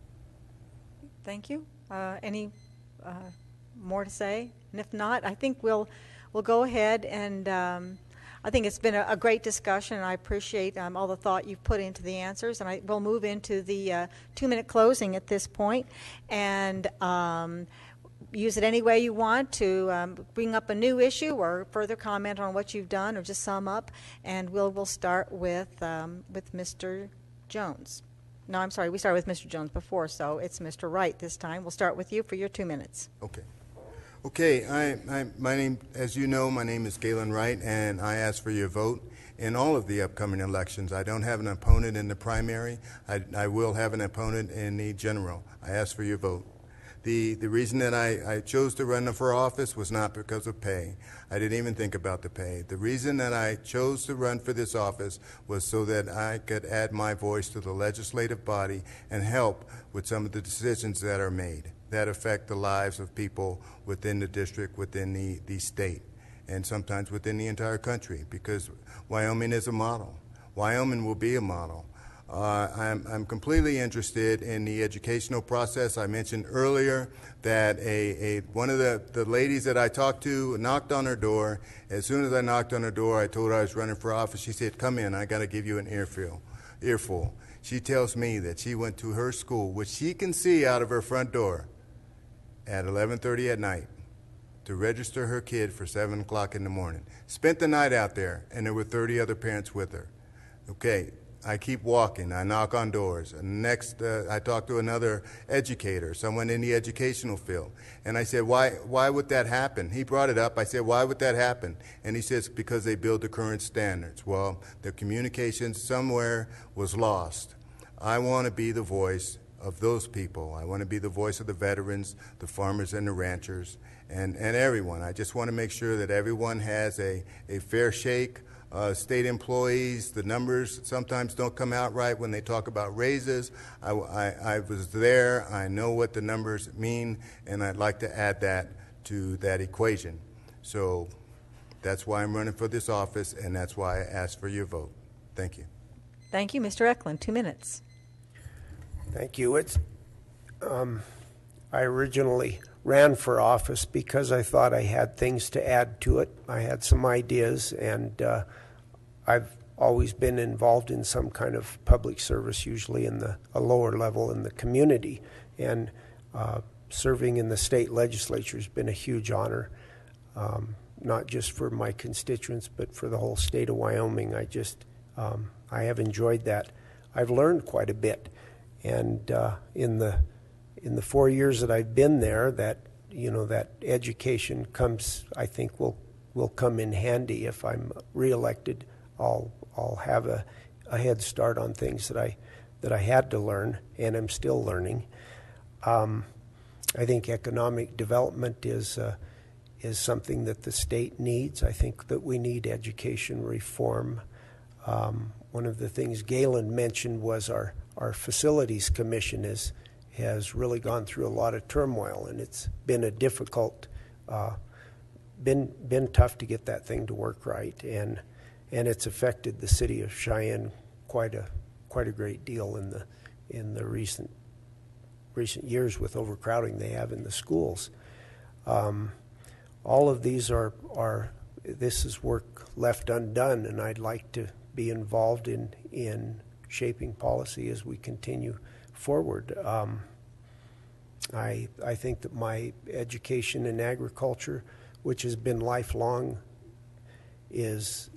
Thank you. Any more to say? And if not, I think we'll go ahead and I think it's been a great discussion, and I appreciate all the thought you've put into the answers. And we'll move into the 2-minute closing at this point, and use it any way you want to bring up a new issue or further comment on what you've done, or just sum up. And we'll start with Mr. Jones. No, I'm sorry, we started with Mr. Jones before, so it's Mr. Wright this time. We'll start with you for your 2 minutes. Okay, my name, as you know, my name is Gaylen Wright, and I ask for your vote in all of the upcoming elections. I don't have an opponent in the primary. I will have an opponent in the general. I ask for your vote. The reason that I chose to run for office was not because of pay. I didn't even think about the pay. The reason that I chose to run for this office was so that I could add my voice to the legislative body and help with some of the decisions that are made that affect the lives of people within the district, within the state, and sometimes within the entire country, because Wyoming is a model. Wyoming will be a model. I'm completely interested in the educational process. I mentioned earlier that one of the ladies that I talked to knocked on her door. As soon as I knocked on her door, I told her I was running for office. She said, "Come in, I got to give you an earful." She tells me that she went to her school, which she can see out of her front door, at 11:30 at night to register her kid for 7 o'clock in the morning. Spent the night out there, and there were 30 other parents with her. Okay. I keep walking. I knock on doors. And next, I talk to another educator, someone in the educational field. And I said, why would that happen? He brought it up. I said, why would that happen? And he says, because they build the current standards. Well, the communication somewhere was lost. I want to be the voice of those people. I want to be the voice of the veterans, the farmers and the ranchers, and everyone. I just want to make sure that everyone has a fair shake. State employees, the numbers sometimes don't come out right when they talk about raises. I was there. I know what the numbers mean, and I'd like to add that to that equation. So that's why I'm running for this office, and that's why I asked for your vote. Thank you. Thank you, Mr. Eklund. 2 minutes. Thank you. I originally ran for office because I thought I had things to add to it. I had some ideas, and I've always been involved in some kind of public service, usually in a lower level in the community. And serving in the state legislature has been a huge honor, not just for my constituents, but for the whole state of Wyoming. I have enjoyed that. I've learned quite a bit, and in the 4 years that I've been there, that education comes, I think, will come in handy. If I'm reelected, I'll have a head start on things that I had to learn, and I'm still learning. I think economic development is something that the state needs. I think that we need education reform. One of the things Gaylen mentioned was our facilities commission has really gone through a lot of turmoil, and it's been a difficult, been tough to get that thing to work right, and it's affected the city of Cheyenne quite a great deal in the recent years with overcrowding they have in the schools. All of these this is work left undone, and I'd like to be involved in shaping policy as we continue forward. I think that my education in agriculture, which has been lifelong, is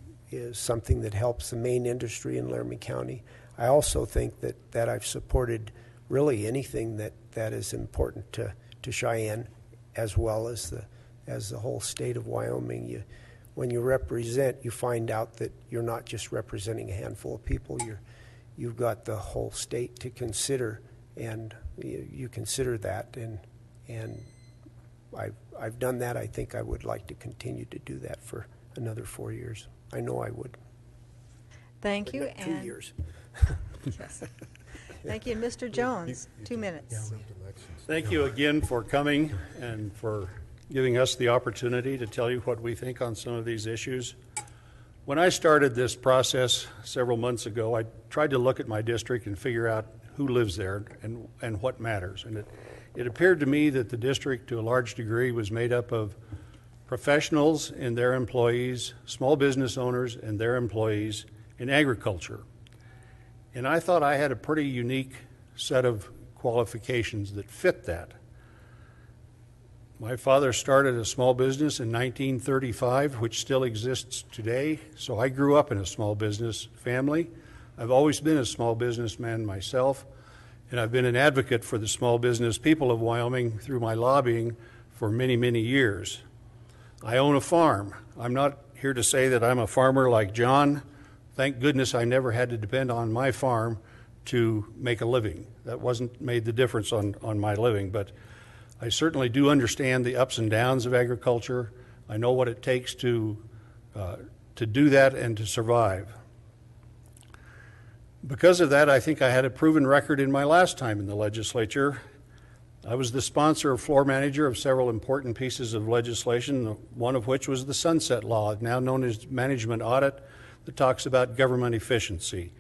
something that helps the main industry in Laramie County. I also think that I've supported really anything that is important to Cheyenne, as well as the whole state of Wyoming. When you represent, you find out that you're not just representing a handful of people. You've got the whole state to consider, and you consider that, and I've done that. I think I would like to continue to do that for another 4 years. I know I would. Thank you. 2 years. Yes. Thank you. Mr. Jones, 2 minutes. Thank you again for coming and for giving us the opportunity to tell you what we think on some of these issues. When I started this process several months ago, I tried to look at my district and figure out who lives there and what matters. And it appeared to me that the district, to a large degree, was made up of professionals and their employees, small business owners and their employees in agriculture. And I thought I had a pretty unique set of qualifications that fit that. My father started a small business in 1935, which still exists today, so I grew up in a small business family. I've always been a small businessman myself, and I've been an advocate for the small business people of Wyoming through my lobbying for many, many years. I own a farm. I'm not here to say that I'm a farmer like John. Thank goodness I never had to depend on my farm to make a living. That wasn't made the difference on my living, but I certainly do understand the ups and downs of agriculture. I know what it takes to do that and to survive. Because of that, I think I had a proven record in my last time in the legislature. I was the sponsor or floor manager of several important pieces of legislation, one of which was the Sunset Law, now known as Management Audit, that talks about government efficiency.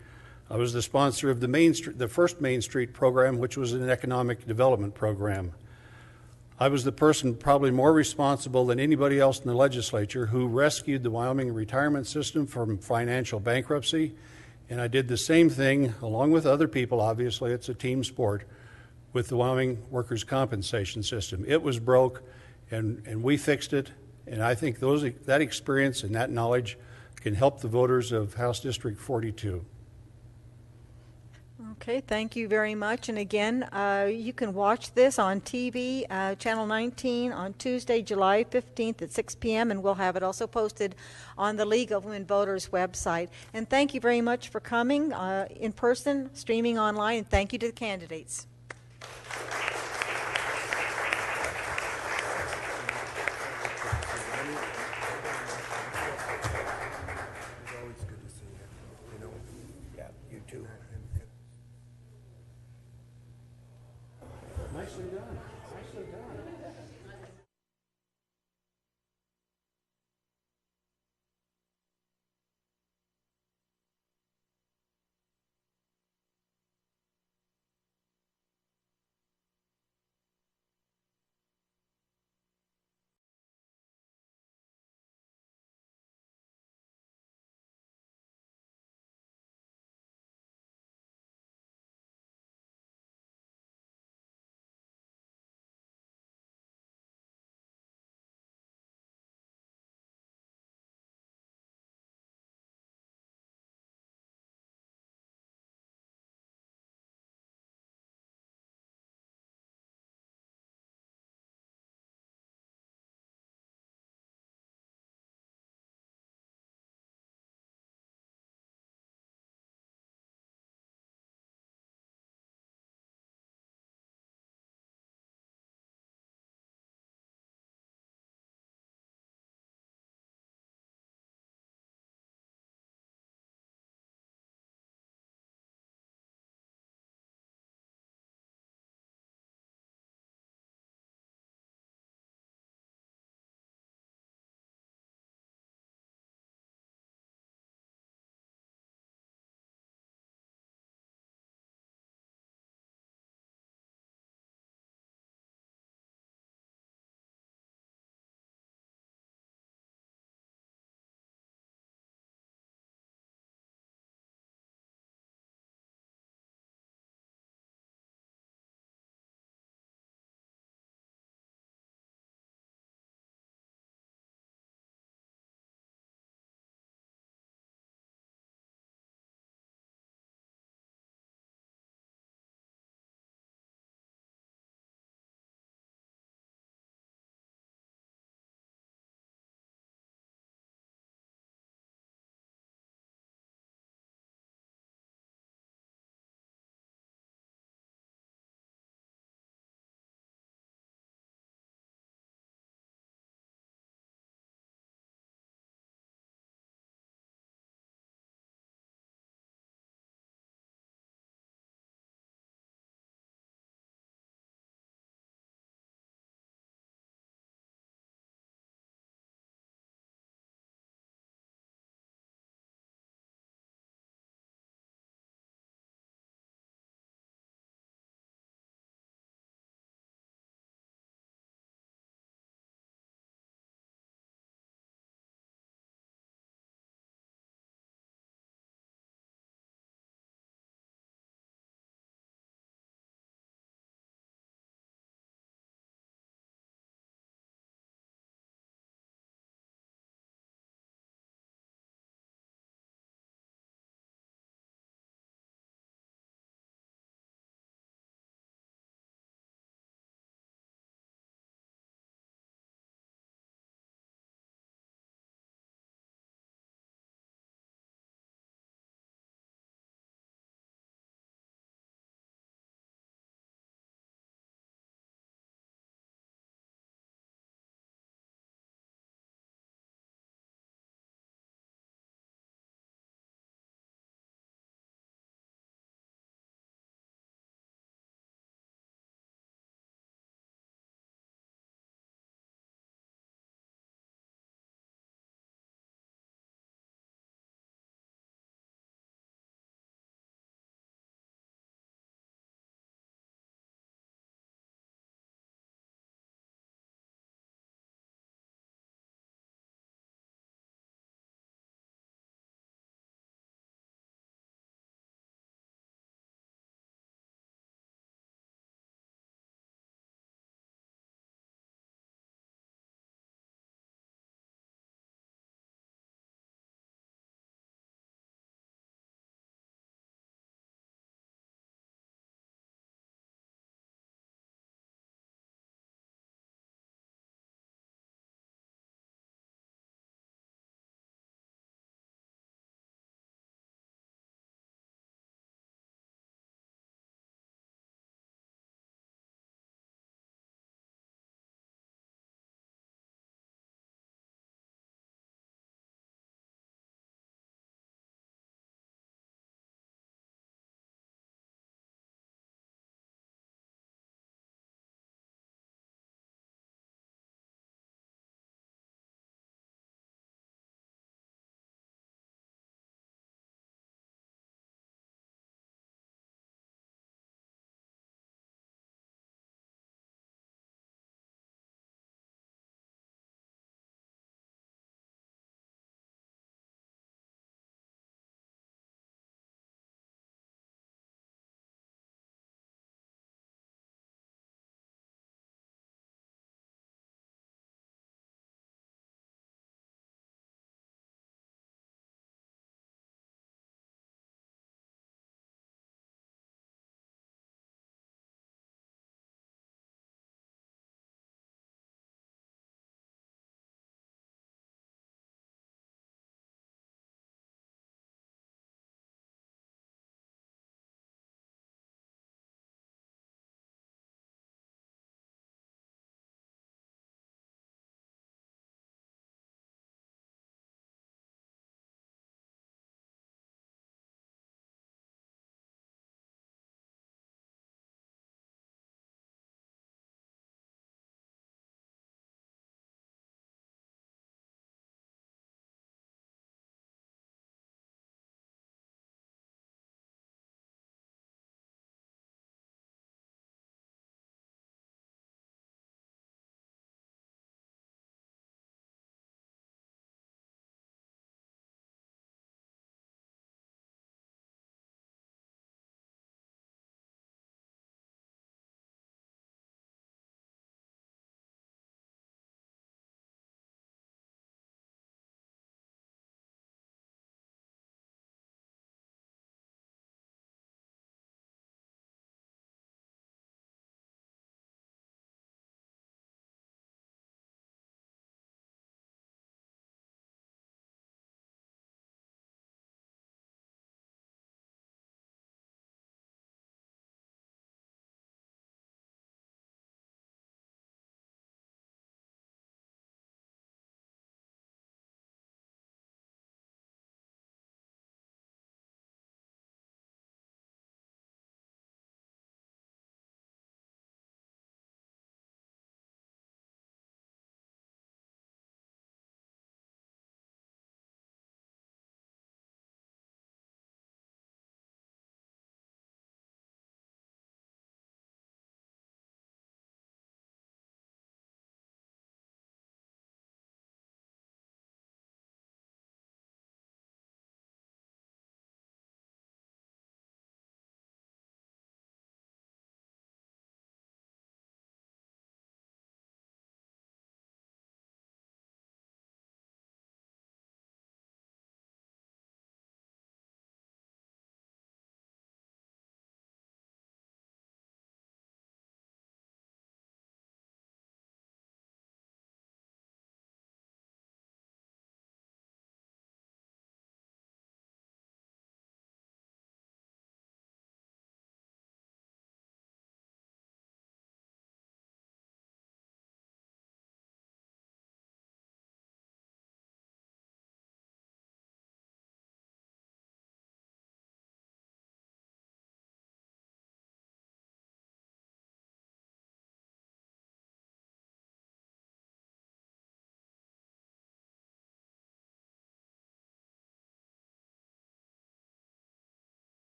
I was the sponsor of the first Main Street program, which was an economic development program. I was the person probably more responsible than anybody else in the legislature who rescued the Wyoming retirement system from financial bankruptcy, and I did the same thing, along with other people, obviously, it's a team sport, with the Wyoming workers' compensation system. It was broke, and we fixed it, and I think that experience and that knowledge can help the voters of House District 42. Okay, thank you very much. And again, you can watch this on TV, Channel 19, on Tuesday, July 15th at 6 p.m., and we'll have it also posted on the League of Women Voters website. And thank you very much for coming in person, streaming online, and thank you to the candidates.